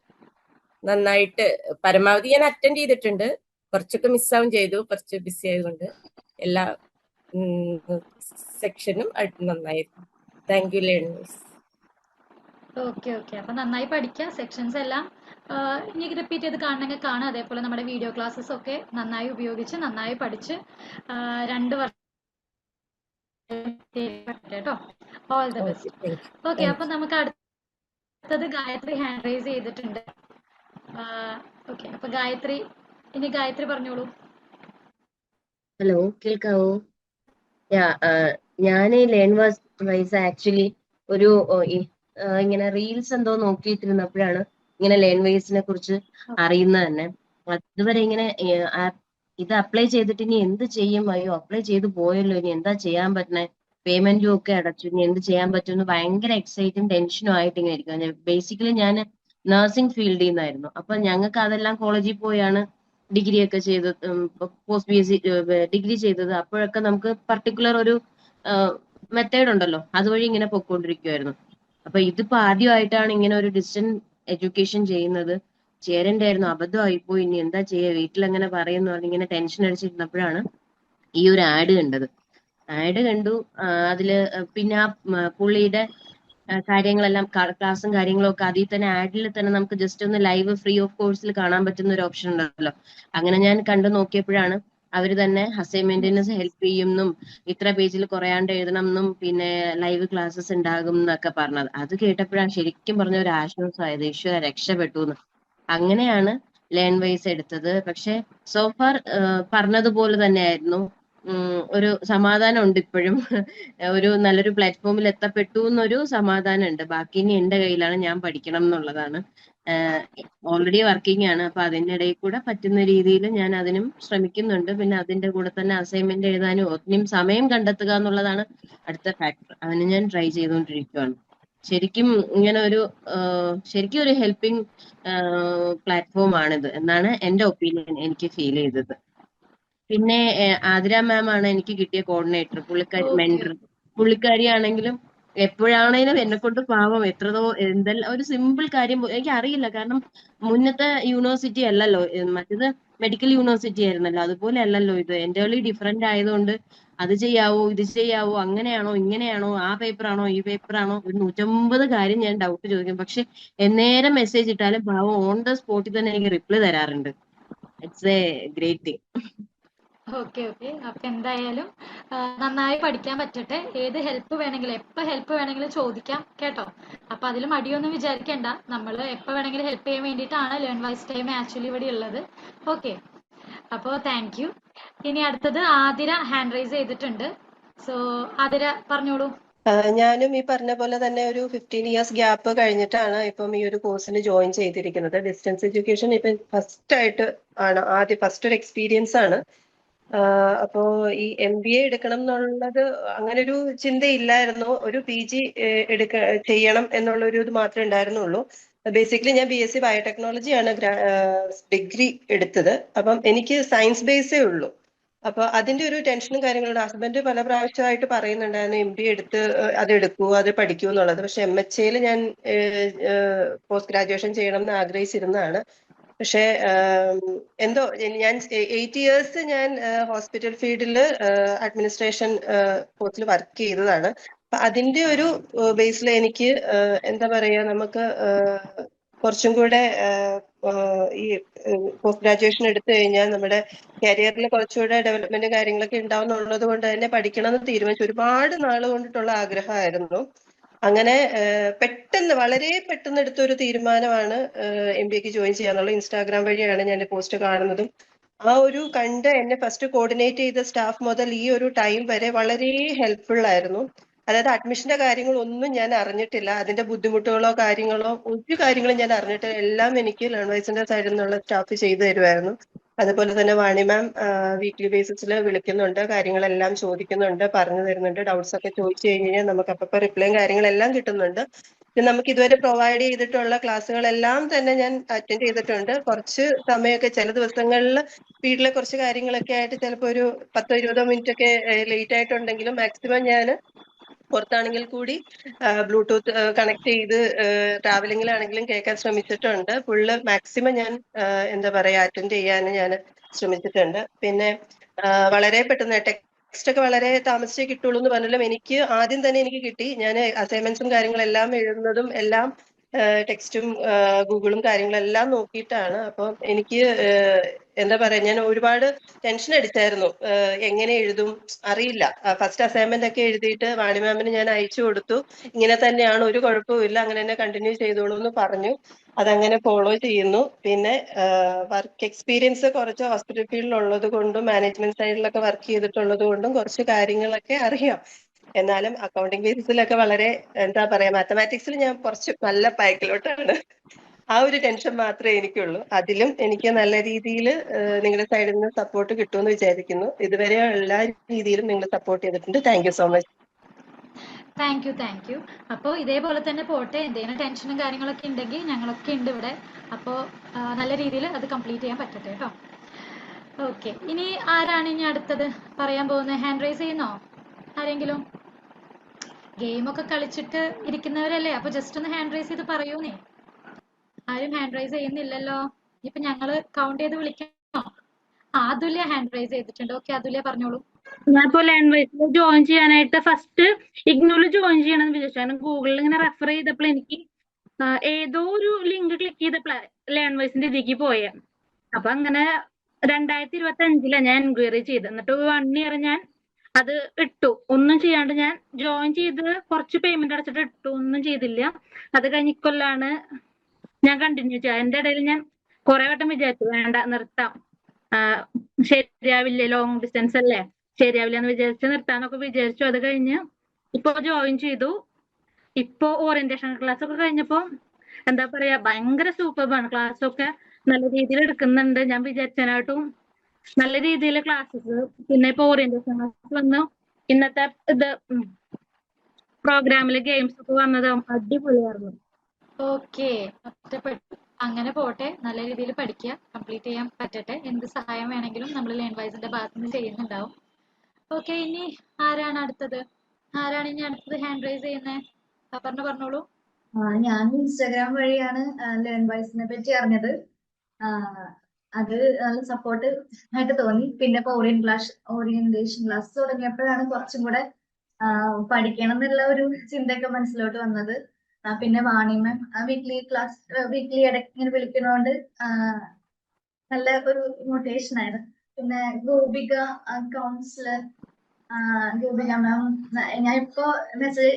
നന്നായിട്ട് പരമാവധി ഞാൻ അറ്റൻഡ് ചെയ്തിട്ടുണ്ട്. കുറച്ചൊക്കെ മിസ്സാവും ചെയ്തു, കുറച്ച് ബിസി ആയതുകൊണ്ട്. എല്ലാ സെക്ഷനും നന്നായിരുന്നു. Thank you learners. Okay okay, അപ്പൊ നന്നായി പഠിക്കുക. സെക്ഷൻസ് എല്ലാം ഇനി റിപ്പീറ്റ് ചെയ്ത് കാണണമെങ്കിൽ കാണുക. അതേപോലെ നമ്മുടെ വീഡിയോ ക്ലാസ്സസ് ഒക്കെ നന്നായി ഉപയോഗിച്ച് നന്നായി പഠിച്ച് 2 വർഷം കേട്ടോ. All the best. ഓക്കെ, അപ്പൊ നമുക്ക് അടുത്തത് ഗായത്രി ഹാൻഡ് റൈസ് ചെയ്തിട്ടുണ്ട്. ഓക്കെ, അപ്പൊ ഗായത്രി, ഇനി ഗായത്രി പറഞ്ഞോളൂ. ഹലോ, കേൾക്കാവോ? ഞാൻ ലേൺ വൈസ് ആക്ച്വലി ഒരു ഇങ്ങനെ റീൽസ് എന്തോ നോക്കിയിട്ടിരുന്നപ്പോഴാണ് ഇങ്ങനെ ലേൺ വൈസിനെ കുറിച്ച് അറിയുന്നത് തന്നെ. അതുവരെ ഇങ്ങനെ ഇത് അപ്ലൈ ചെയ്തിട്ട് ഇനി എന്ത് ചെയ്യും, അയ്യോ അപ്ലൈ ചെയ്ത് പോയല്ലോ, ഇനി എന്താ ചെയ്യാൻ പറ്റണേ, പേയ്മെന്റും ഒക്കെ അടച്ചു, ഇനി എന്ത് ചെയ്യാൻ പറ്റുമെന്ന് ഭയങ്കര എക്സൈറ്റും ടെൻഷനും ആയിട്ട് ഇങ്ങനെ ഇരിക്കും. ബേസിക്കലി ഞാൻ നഴ്സിംഗ് ഫീൽഡിൽ നിന്നായിരുന്നു. അപ്പൊ ഞങ്ങൾക്ക് അതെല്ലാം കോളേജിൽ പോയാണ് ഡിഗ്രി ഒക്കെ ചെയ്തത്, പോസ്റ്റ് PhD ഡിഗ്രി ചെയ്തത്. അപ്പോഴൊക്കെ നമുക്ക് പർട്ടിക്കുലർ ഒരു മെത്തേഡ് ഉണ്ടല്ലോ, അതുവഴി ഇങ്ങനെ പൊയ്ക്കൊണ്ടിരിക്കുവായിരുന്നു. അപ്പൊ ഇതിപ്പോ ആദ്യമായിട്ടാണ് ഇങ്ങനെ ഒരു ഡിസ്റ്റൻസ് എഡ്യൂക്കേഷൻ ചെയ്യുന്നത്. ചേരണ്ടായിരുന്നു, അബദ്ധമായിപ്പോയി, ഇനി എന്താ ചെയ്യുക, വീട്ടിലെങ്ങനെ പറയുന്നു പറഞ്ഞ് ഇങ്ങനെ ടെൻഷൻ അടിച്ചിരുന്നപ്പോഴാണ് ഈ ഒരു ആഡ് കണ്ടത്. ആഡ് കണ്ടു. അതില് പിന്നെ ആ പുള്ളിയുടെ കാര്യങ്ങളെല്ലാം ക്ലാസ്സും കാര്യങ്ങളും ഒക്കെ അതിൽ തന്നെ ആഡിൽ തന്നെ നമുക്ക് ജസ്റ്റ് ഒന്ന് ലൈവ് ഫ്രീ ഓഫ് കോഴ്സിൽ കാണാൻ പറ്റുന്ന ഒരു ഓപ്ഷൻ ഉണ്ടല്ലോ. അങ്ങനെ ഞാൻ കണ്ടു നോക്കിയപ്പോഴാണ് അവര് തന്നെ അസൈൻമെന്റിന് ഹെൽപ്പ് ചെയ്യുമെന്നും ഇത്ര പേജിൽ കുറയാണ്ട് എഴുതണം എന്നും പിന്നെ ലൈവ് ക്ലാസ്സസ് ഉണ്ടാകും എന്നൊക്കെ പറഞ്ഞത്. അത് കേട്ടപ്പോഴാണ് ശരിക്കും പറഞ്ഞ ഒരു ആശ്വാസമായത്, ഈശ്വര രക്ഷപ്പെട്ടു എന്ന്. അങ്ങനെയാണ് ലേൺ വൈസ് എടുത്തത്. പക്ഷെ സോഫാർ പറഞ്ഞതുപോലെ തന്നെയായിരുന്നു. ഒരു സമാധാനം ഉണ്ട് ഇപ്പോഴും. ഒരു നല്ലൊരു പ്ലാറ്റ്ഫോമിൽ എത്തപ്പെട്ടു എന്നൊരു സമാധാനം ഉണ്ട്. ബാക്കി ഇനി എന്റെ കയ്യിലാണ്, ഞാൻ പഠിക്കണം എന്നുള്ളതാണ്. ഓൾറെഡി വർക്കിംഗ് ആണ്. അപ്പൊ അതിന്റെ ഇടയിൽ കൂടെ പറ്റുന്ന രീതിയിൽ ഞാൻ അതിനും ശ്രമിക്കുന്നുണ്ട്. പിന്നെ അതിന്റെ കൂടെ തന്നെ അസൈൻമെന്റ് എഴുതാനും ഒത്തിരിയും സമയം കണ്ടെത്തുക എന്നുള്ളതാണ് അടുത്ത ഫാക്ടർ. അതിന് ഞാൻ ട്രൈ ചെയ്തുകൊണ്ടിരിക്കുകയാണ്. ശരിക്കും ഇങ്ങനെ ഒരു ശരിക്കും ഒരു ഹെൽപ്പിംഗ് പ്ലാറ്റ്ഫോം ആണിത് എന്നാണ് എന്റെ ഒപ്പീനിയൻ എനിക്ക് ഫീൽ ചെയ്തത്. പിന്നെ ആതിര മാം ആണ് എനിക്ക് കിട്ടിയ കോർഡിനേറ്റർ, പുള്ളിക്കാരി മെന്റർ. പുള്ളിക്കാരിയാണെങ്കിലും എപ്പോഴാണേലും എന്നെ കൊണ്ട് പാവം എന്തെല്ലാം ഒരു സിമ്പിൾ കാര്യം എനിക്ക് അറിയില്ല. കാരണം മുന്നത്തെ യൂണിവേഴ്സിറ്റി അല്ലല്ലോ, മറ്റേത് മെഡിക്കൽ യൂണിവേഴ്സിറ്റി ആയിരുന്നല്ലോ, അതുപോലെ അല്ലല്ലോ ഇത്. എൻ്റെർലി ഡിഫറെന്റ് ആയതുകൊണ്ട് അത് ചെയ്യാവോ ഇത് ചെയ്യാവോ അങ്ങനെയാണോ ഇങ്ങനെയാണോ ആ പേപ്പറാണോ ഈ പേപ്പറാണോ ഒരു 150 കാര്യം ഞാൻ ഡൗട്ട് ചോദിക്കും. പക്ഷെ എന്നേരം മെസ്സേജ് ഇട്ടാലും പാവം ഓൺ ദ സ്പോട്ടിൽ തന്നെ എനിക്ക് റിപ്ലൈ തരാറുണ്ട്. It's A great thing. Okay okay, അപ്പൊ എന്തായാലും നന്നായി പഠിക്കാൻ പറ്റട്ടെ. ഏത് ഹെൽപ്പ് വേണമെങ്കിലും എപ്പോ ഹെൽപ്പ് വേണമെങ്കിലും ചോദിക്കാം കേട്ടോ. അപ്പൊ അതിൽ മടിയൊന്നും വിചാരിക്കണ്ട. നമ്മൾ എപ്പോ വേണമെങ്കിലും ഹെൽപ്പ് ചെയ്യാൻ വേണ്ടിയിട്ടാണ് ലേൺ വൈസ് ടൈം ആക്ച്വലി ഇവിടെ ഉള്ളത്. ഓക്കെ, അപ്പോ താങ്ക് യു. ഇനി അടുത്തത് ആതിര ഹാൻഡ് റൈസ് ചെയ്തിട്ടുണ്ട്. സോ ആതിര പറഞ്ഞോളൂ. ഞാനും ഈ പറഞ്ഞ പോലെ തന്നെ ഒരു 15 ഇയേഴ്സ് ഗ്യാപ്പ് കഴിഞ്ഞിട്ടാണ് ഇപ്പം ഈ ഒരു കോഴ്സിന് ജോയിൻ ചെയ്തിരിക്കുന്നത്. ഡിസ്റ്റൻസ് എഡ്യൂക്കേഷൻ ഇപ്പം ഫസ്റ്റ് ആയിട്ട് ആണ്, ഫസ്റ്റ് ഒരു എക്സ്പീരിയൻസ് ആണ്. അപ്പോ ഈ MBA എടുക്കണം എന്നുള്ളത് അങ്ങനെ ഒരു ചിന്തയില്ലായിരുന്നു. ഒരു PG ചെയ്യണം എന്നുള്ളൊരു ഇത് മാത്രമേ ഉണ്ടായിരുന്നുള്ളൂ. ബേസിക്കലി ഞാൻ BSc ബയോടെക്നോളജിയാണ് ഡിഗ്രി എടുത്തത്. അപ്പം എനിക്ക് സയൻസ് ബേസേ ഉള്ളൂ. അപ്പൊ അതിന്റെ ഒരു ടെൻഷനും കാര്യങ്ങളും ഹസ്ബൻഡ് പല പ്രാവശ്യമായിട്ട് പറയുന്നുണ്ടായിരുന്നു MBA എടുത്ത് അത് എടുക്കൂ, അത് പഠിക്കൂ എന്നുള്ളത്. പക്ഷെ MHAയിൽ ഞാൻ പോസ്റ്റ് ഗ്രാജുവേഷൻ ചെയ്യണം എന്ന് ആഗ്രഹിച്ചിരുന്നതാണ്. പക്ഷേ എന്തോ ഞാൻ 8 ഇയേഴ്സ് ഞാൻ ഹോസ്പിറ്റൽ ഫീൽഡിൽ അഡ്മിനിസ്ട്രേഷൻ പോസ്റ്റിൽ വർക്ക് ചെയ്തതാണ്. അപ്പൊ അതിന്റെ ഒരു ബേസിൽ എനിക്ക് എന്താ പറയാ, നമുക്ക് കുറച്ചും കൂടെ ഈ പോസ്റ്റ് ഗ്രാജുവേഷൻ എടുത്തു കഴിഞ്ഞാൽ നമ്മുടെ കരിയറിൽ കുറച്ചുകൂടെ ഡെവലപ്മെന്റ് കാര്യങ്ങളൊക്കെ ഉണ്ടാവുന്നുള്ളത് കൊണ്ട് തന്നെ പഠിക്കണം എന്ന് തീരുമാനിച്ചു. ഒരുപാട് നാൾ കൊണ്ടിട്ടുള്ള ആഗ്രഹമായിരുന്നു. അങ്ങനെ പെട്ടെന്ന് വളരെ പെട്ടെന്ന് എടുത്തൊരു തീരുമാനമാണ് MBAക്ക് ജോയിൻ ചെയ്യാന്നുള്ളത്. ഇൻസ്റ്റാഗ്രാം വഴിയാണ് ഞാൻ പോസ്റ്റ് കാണുന്നതും ആ ഒരു കണ്ട് എന്നെ ഫസ്റ്റ് കോർഡിനേറ്റ് ചെയ്ത സ്റ്റാഫ് മുതൽ ഈ ഒരു ടൈം വരെ വളരെ ഹെൽപ്ഫുൾ ആയിരുന്നു. അതായത് അഡ്മിഷന്റെ കാര്യങ്ങളൊന്നും ഞാൻ അറിഞ്ഞിട്ടില്ല, അതിന്റെ ബുദ്ധിമുട്ടുകളോ കാര്യങ്ങളോ ഒരു കാര്യങ്ങളും ഞാൻ അറിഞ്ഞിട്ടില്ല. എല്ലാം എനിക്ക് ലേൺവൈസിന്റെ സൈഡിൽ നിന്നുള്ള സ്റ്റാഫ് ചെയ്തു തരുമായിരുന്നു. അതുപോലെ തന്നെ വാണി മാം വീക്ക്ലി ബേസിസിൽ വിളിക്കുന്നുണ്ട്, കാര്യങ്ങളെല്ലാം ചോദിക്കുന്നുണ്ട്, പറഞ്ഞു തരുന്നുണ്ട്. ഡൗട്ട്സ് ഒക്കെ ചോദിച്ചു കഴിഞ്ഞാൽ നമുക്ക് അപ്പൊ റിപ്ലൈയും കാര്യങ്ങളെല്ലാം കിട്ടുന്നുണ്ട്. പിന്നെ നമുക്ക് ഇതുവരെ പ്രൊവൈഡ് ചെയ്തിട്ടുള്ള ക്ലാസ്സുകളെല്ലാം തന്നെ ഞാൻ അറ്റൻഡ് ചെയ്തിട്ടുണ്ട്. കുറച്ച് സമയമൊക്കെ ചില ദിവസങ്ങളിൽ വീട്ടിലെ കുറച്ച് കാര്യങ്ങളൊക്കെ ആയിട്ട് ചിലപ്പോൾ ഒരു 10-20 മിനിറ്റ് ഒക്കെ ലേറ്റ് ആയിട്ടുണ്ടെങ്കിലും മാക്സിമം ഞാൻ പുറത്താണെങ്കിൽ കൂടി ബ്ലൂടൂത്ത് കണക്ട് ചെയ്ത് ട്രാവലിംഗിലാണെങ്കിലും കേൾക്കാൻ ശ്രമിച്ചിട്ടുണ്ട്. ഫുള്ള് മാക്സിമം ഞാൻ എന്താ പറയാ അറ്റൻഡ് ചെയ്യാൻ ഞാൻ ശ്രമിച്ചിട്ടുണ്ട്. പിന്നെ വളരെ പെട്ടെന്ന് ടെക്സ്റ്റ് ഒക്കെ വളരെ താമസിച്ചേ കിട്ടുള്ളൂ എന്ന് പറഞ്ഞാലും എനിക്ക് ആദ്യം തന്നെ എനിക്ക് കിട്ടി. ഞാൻ അസൈൻമെന്റ്സും കാര്യങ്ങളെല്ലാം എഴുതുന്നതും എല്ലാം ടെക്സ്റ്റും ഗൂഗിളും കാര്യങ്ങളെല്ലാം നോക്കിയിട്ടാണ്. അപ്പം എനിക്ക് എന്താ പറയാ, ഞാൻ ഒരുപാട് ടെൻഷൻ അടിച്ചായിരുന്നു. എങ്ങനെ എഴുതും അറിയില്ല. ഫസ്റ്റ് അസൈൻമെന്റ് ഒക്കെ എഴുതിയിട്ട് വാണി മാമിന് ഞാൻ അയച്ചു കൊടുത്തു. ഇങ്ങനെ തന്നെയാണ്, ഒരു കുഴപ്പമില്ല, അങ്ങനെ തന്നെ കണ്ടിന്യൂ ചെയ്തോളൂ എന്ന് പറഞ്ഞു. അതങ്ങനെ ഫോളോ ചെയ്യുന്നു. പിന്നെ വർക്ക് എക്സ്പീരിയൻസ് കുറച്ച് ഹോസ്പിറ്റൽ ഫീൽഡിൽ ഉള്ളത് കൊണ്ടും മാനേജ്മെന്റ് സൈഡിലൊക്കെ വർക്ക് ചെയ്തിട്ടുള്ളത് കൊണ്ടും കുറച്ച് കാര്യങ്ങളൊക്കെ അറിയാം. എന്നാലും അക്കൗണ്ടിങ് ബേസിസിലൊക്കെ വളരെ എന്താ പറയാ, മാത്തമാറ്റിക്സിൽ ഞാൻ കുറച്ച് നല്ല പാക്കിലോട്ടാണ്. ആ ഒരു ടെൻഷൻ മാത്രമേ എനിക്കുള്ളൂ. അതിലും എനിക്ക് നല്ല രീതിയിൽ നിങ്ങളുടെ സൈഡിൽ നിന്ന് സപ്പോർട്ട് കിട്ടുമെന്ന് വിചാരിക്കുന്നു. ഇതുവരെ എല്ലാ രീതിയിലും നിങ്ങൾ സപ്പോർട്ട് ചെയ്തിട്ടുണ്ട്. Thank you so much. Thank you. അപ്പോൾ ഇതേപോലെ തന്നെ പോട്ടെ. എന്തെങ്കിലും ടെൻഷനും കാര്യങ്ങളൊക്കെ ഉണ്ടെങ്കിൽ ഞങ്ങളൊക്കെ ഉണ്ട് ഇവിടെ. അപ്പോൾ നല്ല രീതിയിൽ അത് കംപ്ലീറ്റ് ചെയ്യാൻ പറ്റട്ടെ കേട്ടോ. ഓക്കെ, ഇനി ആരാണ് ഇനി അടുത്തത് പറയാൻ പോകുന്നത്? ഹാൻഡ് റൈസ് ചെയ്യുന്നോ ആരെങ്കിലും? ഗെയിമൊക്കെ കളിച്ചിട്ട് ഇരിക്കുന്നവരല്ലേ, അപ്പൊ ജസ്റ്റ് ഒന്ന് ഹാൻഡ് റൈസ് ചെയ്ത് പറയൂന്നേ. ആരും ഹാൻഡ് റൈസ് ചെയ്യുന്നില്ലല്ലോ. ഇപ്പൊ ഞങ്ങള് കൗണ്ട് ചെയ്ത് വിളിക്കണോ? അതുല്യ ഹാൻഡ് റൈസ് ചെയ്തിട്ടുണ്ട്. ഓക്കെ, അതുല്യ പറഞ്ഞോളൂ. ഞാനിപ്പോ ലേൺവൈസിൽ ജോയിൻ ചെയ്യാനായിട്ട് ഫസ്റ്റ് ഇഗ്നോയിൽ ജോയിൻ ചെയ്യണമെന്ന് വിചാരിച്ചു. കാരണം ഗൂഗിളിൽ ഇങ്ങനെ റെഫർ ചെയ്തപ്പോൾ എനിക്ക് ഏതോ ഒരു ലിങ്ക് ക്ലിക്ക് ചെയ്തപ്പോൾ ലേൺവൈസിന്റെ ഇതിലേക്ക് പോയെ. അപ്പൊ അങ്ങനെ 2025 ഞാൻ എൻക്വയറി ചെയ്ത്, എന്നിട്ട് 1 ഇയർ ഞാൻ അത് ഇട്ടു. ഒന്നും ചെയ്യാണ്ട് ഞാൻ ജോയിൻ ചെയ്ത് കുറച്ച് പേയ്മെന്റ് അടച്ചിട്ട് ഇട്ടു, ഒന്നും ചെയ്തില്ല. അത് കഴിഞ്ഞ് ഇക്കൊല്ലാണ് ഞാൻ കണ്ടിന്യൂ ചെയ്യാം. എന്റെ ഇടയിൽ ഞാൻ കുറെ വട്ടം വിചാരിച്ചു വേണ്ട നിർത്താം, ശരിയാവില്ലേ, ലോങ് ഡിസ്റ്റൻസ് അല്ലേ, ശരിയാവില്ല എന്ന് വിചാരിച്ച് നിർത്താന്നൊക്കെ വിചാരിച്ചു. അത് കഴിഞ്ഞ് ഇപ്പൊ ജോയിൻ ചെയ്തു. ഇപ്പൊ ഓറിയന്റേഷൻ ക്ലാസ് ഒക്കെ കഴിഞ്ഞപ്പോ എന്താ പറയാ, ഭയങ്കര സൂപ്പർബാണ്. ക്ലാസ് ഒക്കെ നല്ല രീതിയിൽ എടുക്കുന്നുണ്ട്. ഞാൻ വിചാരിച്ചതിനായിട്ടും നല്ല രീതിയിൽ ക്ലാസ്സസ്. പിന്നെ ഇപ്പൊ ഓറിയന്റേഷൻ ക്ലാസ് വന്നു. ഇന്നത്തെ ഇത് പ്രോഗ്രാമില് ഗെയിംസ് ഒക്കെ വന്നത് അടിപൊളിയായിരുന്നു. ഓക്കെ, ഒറ്റപ്പെട്ടു. അങ്ങനെ പോട്ടെ, നല്ല രീതിയിൽ പഠിക്കുക, കംപ്ലീറ്റ് ചെയ്യാൻ പറ്റട്ടെ. എന്ത് സഹായം വേണമെങ്കിലും നമ്മൾ ലേൺവൈസിന്റെ ഭാഗത്ത് നിന്ന് ചെയ്യുന്നുണ്ടാവും. ഓക്കെ, ഇനി ആരാണ് അടുത്തത്? ആരാണ് ഇനി അടുത്തത് ഹാൻഡ് റൈസ് ചെയ്യുന്നത്? പറഞ്ഞോളൂ. ഞാൻ ഇൻസ്റ്റാഗ്രാം വഴിയാണ് ലേൺവൈസിനെ പറ്റി അറിഞ്ഞത്. അത് നല്ല സപ്പോർട്ട് ആയിട്ട് തോന്നി. പിന്നെ ഇപ്പൊ ഓറിയന്റേഷൻ ക്ലാസ് തുടങ്ങിയപ്പോഴാണ് കുറച്ചും കൂടെ പഠിക്കണം എന്നുള്ള ഒരു ചിന്തയൊക്കെ മനസ്സിലോട്ട് വന്നത്. പിന്നെ വാണി മാം വീക്ക്ലി ഇടയ്ക്ക് ഇങ്ങനെ വിളിക്കുന്നതുകൊണ്ട് നല്ല ഒരു മോട്ടിവേഷൻ ആയിരുന്നു. പിന്നെ ഗോപിക കൗൺസിലർ, ഗോപിക മാം, ഞാൻ ഇപ്പോ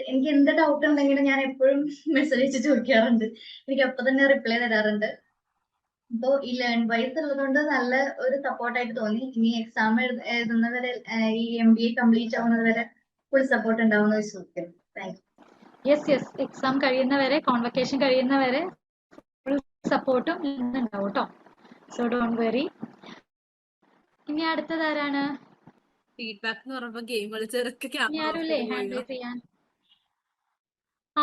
എനിക്ക് എന്ത് ഡൗട്ട് ഉണ്ടെങ്കിലും ഞാൻ എപ്പോഴും മെസ്സേജ് അയച്ച് ചോദിക്കാറുണ്ട്. എനിക്ക് അപ്പൊ തന്നെ റിപ്ലൈ തരാറുണ്ട്. അപ്പോ ഈ ലേൺവൈസ് ഉള്ളതുകൊണ്ട് നല്ല ഒരു സപ്പോർട്ടായിട്ട് തോന്നി. ഇനി എക്സാം എഴുതുന്നവരെ, ഈ MBA കംപ്ലീറ്റ് ആവുന്നത് വരെ ഫുൾ സപ്പോർട്ട് ഉണ്ടാവുമെന്ന് വിശ്വസിക്കുന്നു. Thank you. യെസ്, എക്സാം കഴിയുന്നവരെ, കോൺവക്കേഷൻ കഴിയുന്നവരെ ഫുൾ സപ്പോർട്ടും ഉണ്ടാവും കേട്ടോ. So don't worry. ഇനി അടുത്തത് ആരാണ്? ഫീഡ്ബാക്ക് എന്ന് പറയുമ്പോ ഗെയിം കളിച്ചവരൊക്കെ ഇനി ആരുമില്ലേ ഹാൻഡ് റൈസ് ചെയ്യാൻ?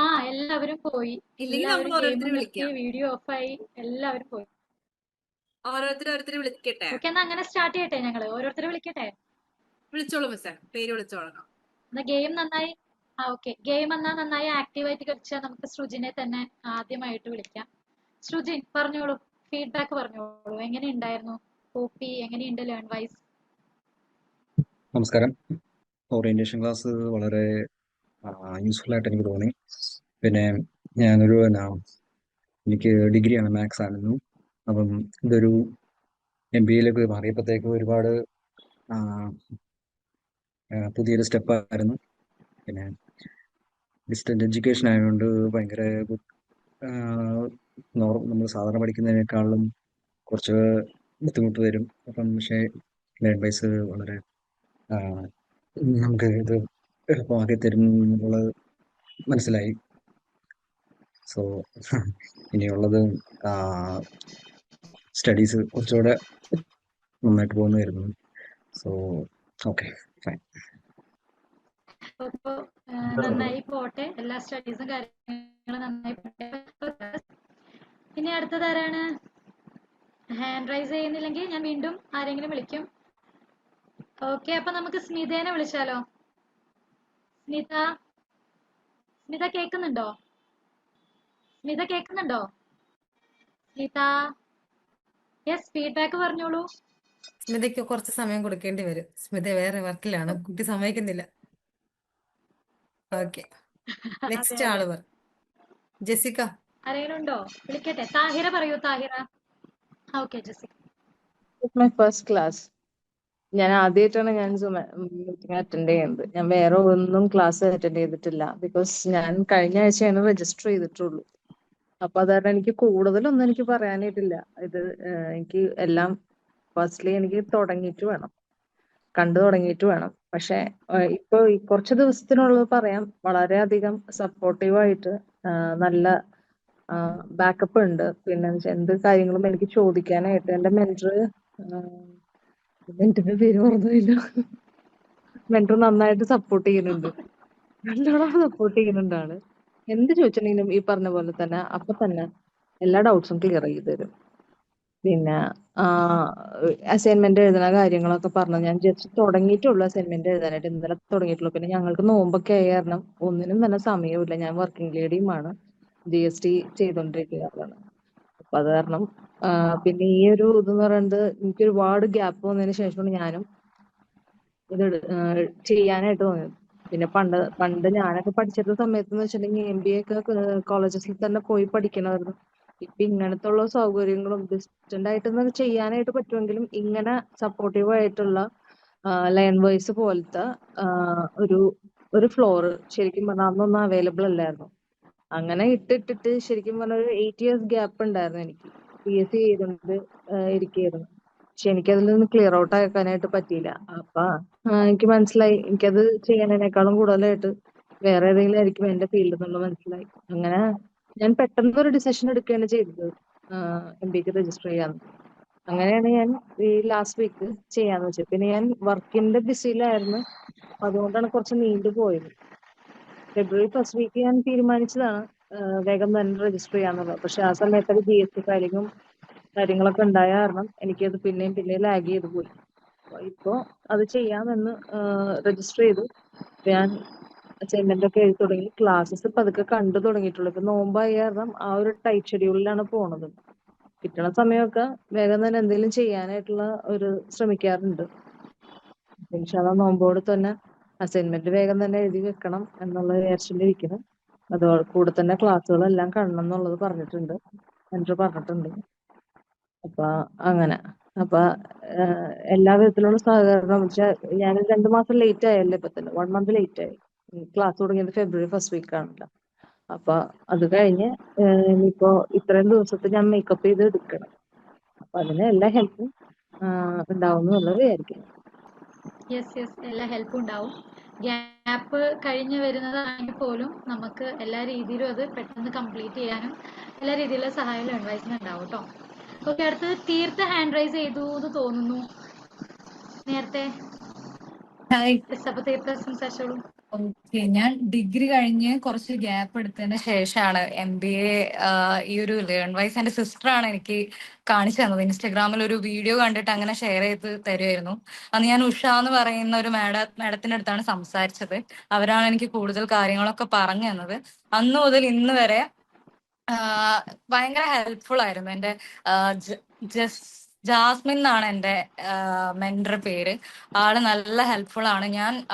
ആ എല്ലാവരും പോയി. ഇല്ലെങ്കിൽ നമ്മൾ എല്ലാവരും ഗെയിം ഓരോരുത്തരെ നിർത്തി, വിളിക്കാം. വീഡിയോ ഓഫായി, എല്ലാവരും പോയി. ഓരോരുത്തരെ വിളിക്കട്ടെ. ഓക്കെ, എന്നാ അങ്ങനെ സ്റ്റാർട്ട് ചെയ്യട്ടെ ഞങ്ങള്. ഓരോരുത്തരെ വിളിക്കട്ടെ. വിളിച്ചോളൂ മിസ്സേ, പേര് വിളിച്ചോളണം. എന്നാ ഗെയിം നന്നായി ഗെയിം എന്നാ നന്നായി ആക്റ്റീവായിട്ട് കളിച്ചാൽ നമുക്ക് സൃജിനെ തന്നെ ആദ്യമായിട്ട് വിളിക്കാം. സൃജിൻ പറഞ്ഞോളൂ, ഫീഡ്ബാക്ക് പറഞ്ഞോളൂ. എങ്ങനെയുണ്ടായിരുന്നു OP? എങ്ങനെയുണ്ട് ലേൺ വൈസ്? നമസ്കാരം. ഓറിയന്റേഷൻ ക്ലാസ് വളരെ യൂസ്ഫുൾ ആയിട്ട് എനിക്ക് തോന്നി. പിന്നെ ഞാനൊരു എനിക്ക് ഡിഗ്രിയാണ്, മാത്സ് ആയിരുന്നു. അപ്പം ഇതൊരു MBA മാറിയപ്പോഴത്തേക്ക് ഒരുപാട് പുതിയൊരു സ്റ്റെപ്പായിരുന്നു. പിന്നെ ഡിസ്റ്റന്റ് എഡ്യൂക്കേഷൻ ആയതുകൊണ്ട് ഭയങ്കര നമ്മൾ സാധാരണ പഠിക്കുന്നതിനേക്കാളും കുറച്ച് ബുദ്ധിമുട്ട് വരും. അപ്പം പക്ഷേ ലേൺ ബൈസ് വളരെ നമുക്ക് ഇത് എളുപ്പമാക്കി തരും എന്നുള്ളത് മനസ്സിലായി. സോ ഇനിയുള്ളത് സ്റ്റഡീസ് കുറച്ചുകൂടെ നന്നായിട്ട് പോകുന്നതായിരുന്നു. So okay, fine. അപ്പൊ നന്നായി പോട്ടെ, എല്ലാ സ്റ്റഡീസും കാര്യങ്ങളും നന്നായി പോട്ടെ. ഇനി അടുത്തത് ആരാണ്? ഹാൻഡ് റൈസ് ചെയ്യുന്നില്ലെങ്കിൽ ഞാൻ വീണ്ടും ആരെങ്കിലും വിളിക്കും. ഓക്കെ, അപ്പൊ നമുക്ക് സ്മിതേനെ വിളിച്ചാലോ? സ്മിത കേൾക്കുന്നുണ്ടോ? സ്മിത, യെസ്, ഫീഡ്ബാക്ക് പറഞ്ഞോളൂ. സ്മിതയ്ക്ക് കുറച്ച് സമയം കൊടുക്കേണ്ടി വരും. സ്മിത വേറെ വർക്കിലാണ്, കുട്ടി സമ്മതിക്കുന്നില്ല. ഓക്കെ, നെക്സ്റ്റ് ആള് പറ. ജെസിക്ക. ആരെങ്കിലും ഉണ്ടോ? വിളിക്കട്ടെ. താഹിറ പറയൂ. Thahira. Okay, Jessica. My first class. ഞാൻ ആദ്യമായിട്ടാണ് ഞാൻ മീറ്റിംഗ് അറ്റൻഡ് ചെയ്യുന്നത്. ഞാൻ വേറെ ഒന്നും ക്ലാസ് അറ്റൻഡ് ചെയ്തിട്ടില്ല. ബിക്കോസ് ഞാൻ കഴിഞ്ഞ ആഴ്ചയാണ് രജിസ്റ്റർ ചെയ്തിട്ടുള്ളൂ. അപ്പൊ അതുകാരണം എനിക്ക് കൂടുതലൊന്നും എനിക്ക് പറയാനായിട്ടില്ല. ഇത് എനിക്ക് എല്ലാം ഫസ്റ്റ്ലി എനിക്ക് തുടങ്ങിയിട്ട് വേണം, കണ്ടു തുടങ്ങിയിട്ട് വേണം. പക്ഷെ ഇപ്പൊ ഈ കുറച്ച് ദിവസത്തിനുള്ളത് പറയാം. വളരെയധികം സപ്പോർട്ടീവായിട്ട് നല്ല ബാക്കപ്പ് ഉണ്ട്. പിന്നെ എന്ത് കാര്യങ്ങളും എനിക്ക് ചോദിക്കാനായിട്ട് എന്റെ മെന്ററിന്റെ പേര് ഓർമ്മയില്ല. മെന്റർ നന്നായിട്ട് സപ്പോർട്ട് ചെയ്യുന്നുണ്ട്, നല്ലോണം സപ്പോർട്ട് ചെയ്യുന്നുണ്ട് ആള്. എന്ത് ചോദിച്ചിട്ടുണ്ടെങ്കിലും ഈ പറഞ്ഞ പോലെ തന്നെ അപ്പൊ തന്നെ എല്ലാ ഡൗട്ട്സും ക്ലിയർ ചെയ്ത് തരും. പിന്നെ അസൈൻമെന്റ് എഴുതുന്ന കാര്യങ്ങളൊക്കെ പറഞ്ഞു. ഞാൻ ജസ്റ്റ് തുടങ്ങിയിട്ടുള്ളൂ അസൈൻമെന്റ് എഴുതാനായിട്ട്, ഇന്നലെ തുടങ്ങിയിട്ടുള്ളൂ. പിന്നെ ഞങ്ങൾക്ക് നോമ്പൊക്കെ ആയ കാരണം ഒന്നിനും തന്നെ സമയമില്ല. ഞാൻ വർക്കിംഗ് ലേഡിയുമാണ്, GST ചെയ്തോണ്ടിരിക്കുകയാണ്. അപ്പൊ അത് കാരണം പിന്നെ ഈ ഒരു ഇതെന്ന് പറയുന്നത് എനിക്ക് ഒരുപാട് ഗ്യാപ്പ് വന്നതിന് ശേഷമാണ് ഞാനും ഇത് ചെയ്യാനായിട്ട് തോന്നിയത്. പിന്നെ പണ്ട് ഞാനൊക്കെ പഠിച്ചിരുന്ന സമയത്ത് എന്ന് വെച്ചിട്ടുണ്ടെങ്കിൽ MBA ഒക്കെ കോളേജസിൽ തന്നെ പോയി പഠിക്കണമായിരുന്നു. ഇപ്പൊ ഇങ്ങനത്തെ ഉള്ള സൗകര്യങ്ങളും ഡിസ്റ്റന്റ് ആയിട്ട് ചെയ്യാനായിട്ട് പറ്റുമെങ്കിലും ഇങ്ങനെ സപ്പോർട്ടീവ് ആയിട്ടുള്ള ലേൺ വോയിസ് പോലത്തെ ഒരു ഫ്ലോർ ശരിക്കും പറഞ്ഞാൽ അന്നൊന്നും അവൈലബിൾ അല്ലായിരുന്നു. അങ്ങനെ ഇട്ടിട്ട് ശരിക്കും പറഞ്ഞ ഒരു 8 years ഗ്യാപ്പ് ഉണ്ടായിരുന്നു എനിക്ക്. PSC ചെയ്തുകൊണ്ട് ഇരിക്കുകയായിരുന്നു. പക്ഷെ എനിക്കതിൽ നിന്ന് ക്ലിയർ ഔട്ട് ആക്കാനായിട്ട് പറ്റിയില്ല. അപ്പൊ എനിക്ക് മനസ്സിലായി എനിക്കത് ചെയ്യാനേക്കാളും കൂടുതലായിട്ട് വേറെ ഏതെങ്കിലും ആയിരിക്കും എന്റെ ഫീൽഡ് എന്നുള്ള മനസ്സിലായി. അങ്ങനെ ഞാൻ പെട്ടെന്ന് ഒരു ഡിസിഷൻ എടുക്കുകയാണ് ചെയ്തത്, MBA രജിസ്റ്റർ ചെയ്യാന്ന്. അങ്ങനെയാണ് ഞാൻ ഈ ലാസ്റ്റ് വീക്ക് ചെയ്യാന്ന് വെച്ചത്. പിന്നെ ഞാൻ വർക്കിന്റെ ബിസിയിലായിരുന്നു, അതുകൊണ്ടാണ് കുറച്ച് നീണ്ടു പോയത്. ഫെബ്രുവരി ഫസ്റ്റ് വീക്ക് ഞാൻ തീരുമാനിച്ചതാണ് വേഗം തന്നെ രജിസ്റ്റർ ചെയ്യാന്നുള്ളത്. പക്ഷെ ആ സമയത്തൊക്കെ GST ഫയലിങ്ങും കാര്യങ്ങളൊക്കെ ഉണ്ടായ കാരണം എനിക്കത് പിന്നെയും ലാഗ് ചെയ്ത് പോയി. ഇപ്പോ അത് ചെയ്യാമെന്ന് രജിസ്റ്റർ ചെയ്തു. ഞാൻ അസൈൻമെന്റ് ഒക്കെ എഴുതി തുടങ്ങി. ക്ലാസ്സസ് പതുക്കെ കണ്ടു തുടങ്ങിയിട്ടുള്ളൂ. ഇപ്പൊ നോമ്പായ കാരണം ആ ഒരു ടൈറ്റ് ഷെഡ്യൂളിലാണ് പോണത്. കിട്ടണ സമയമൊക്കെ വേഗം തന്നെ എന്തെങ്കിലും ചെയ്യാനായിട്ടുള്ള ശ്രമിക്കാറുണ്ട്. ഇൻഷാല്ലാ നോമ്പോട് തന്നെ അസൈൻമെന്റ് വേഗം തന്നെ എഴുതി വെക്കണം എന്നുള്ളത് വിചാരിച്ചിരിക്കുന്നു. അതോടെ കൂടെ തന്നെ ക്ലാസ്സുകളെല്ലാം കാണണം എന്നുള്ളത് പറഞ്ഞിട്ടുണ്ട്, മെന്റർ പറഞ്ഞിട്ടുണ്ട്. അപ്പൊ അങ്ങനെ എല്ലാ വിധത്തിലുള്ള സഹകരണം വെച്ചാൽ ഞാൻ 2 മാസം ലേറ്റ് ആയല്ലേ, ഇപ്പൊ തന്നെ 1 month ലേറ്റ് ആയി. ക്ലാസ് തുടങ്ങിയത് ഫെബ്രുവരി ഫസ്റ്റ് വീക്ക് ആണല്ലോ. അപ്പൊ അത് കഴിഞ്ഞ് ഇനിയിപ്പോ ഇത്രയും ദിവസത്തെ ഞാൻ മേക്കപ്പ് ചെയ്ത് എടുക്കണം. അപ്പൊ അതിന് എല്ലാ ഹെൽപ്പും ഉണ്ടാവും എന്നുള്ളത് വിചാരിക്കുന്നു. യെസ്, എല്ലാ ഹെൽപ്പും ഉണ്ടാവും. ഗ്യാപ്പ് കഴിഞ്ഞ് വരുന്നതാണെങ്കിൽ പോലും നമുക്ക് എല്ലാ രീതിയിലും അത് പെട്ടെന്ന് കംപ്ലീറ്റ് ചെയ്യാനും എല്ലാ രീതിയിലുള്ള സഹായം ലേൺ വൈസിന് ഉണ്ടാവും കേട്ടോ. ഓക്കെ, അടുത്തത് തീർത്ത ഹാൻഡ് റൈസ് ചെയ്തു എന്ന് തോന്നുന്നു നേരത്തെ. അപ്പൊ തീർത്ത സംസാരിച്ചോളൂ. ഓക്കെ, ഞാൻ ഡിഗ്രി കഴിഞ്ഞ് കുറച്ച് ഗ്യാപ്പ് എടുത്തതിന് ശേഷമാണ് MBA ഈ ഒരു ലേൺ വൈസ് എൻ്റെ സിസ്റ്ററാണ് എനിക്ക് കാണിച്ചു തന്നത്. ഇൻസ്റ്റഗ്രാമിൽ ഒരു വീഡിയോ കണ്ടിട്ട് അങ്ങനെ ഷെയർ ചെയ്ത് തരുമായിരുന്നു. അന്ന് ഞാൻ ഉഷ എന്ന് പറയുന്ന ഒരു മാഡത്തിൻ്റെ അടുത്താണ് സംസാരിച്ചത്. അവരാണ് എനിക്ക് കൂടുതൽ കാര്യങ്ങളൊക്കെ പറഞ്ഞു തന്നത്. അന്ന് മുതൽ ഇന്ന് വരെ ഭയങ്കര ഹെൽപ്ഫുൾ ആയിരുന്നു. എൻ്റെ ജാസ്മിൻ എന്നാണ് എൻ്റെ മെന്റർ പേര്. ആള് നല്ല ഹെൽപ്ഫുൾ ആണ്.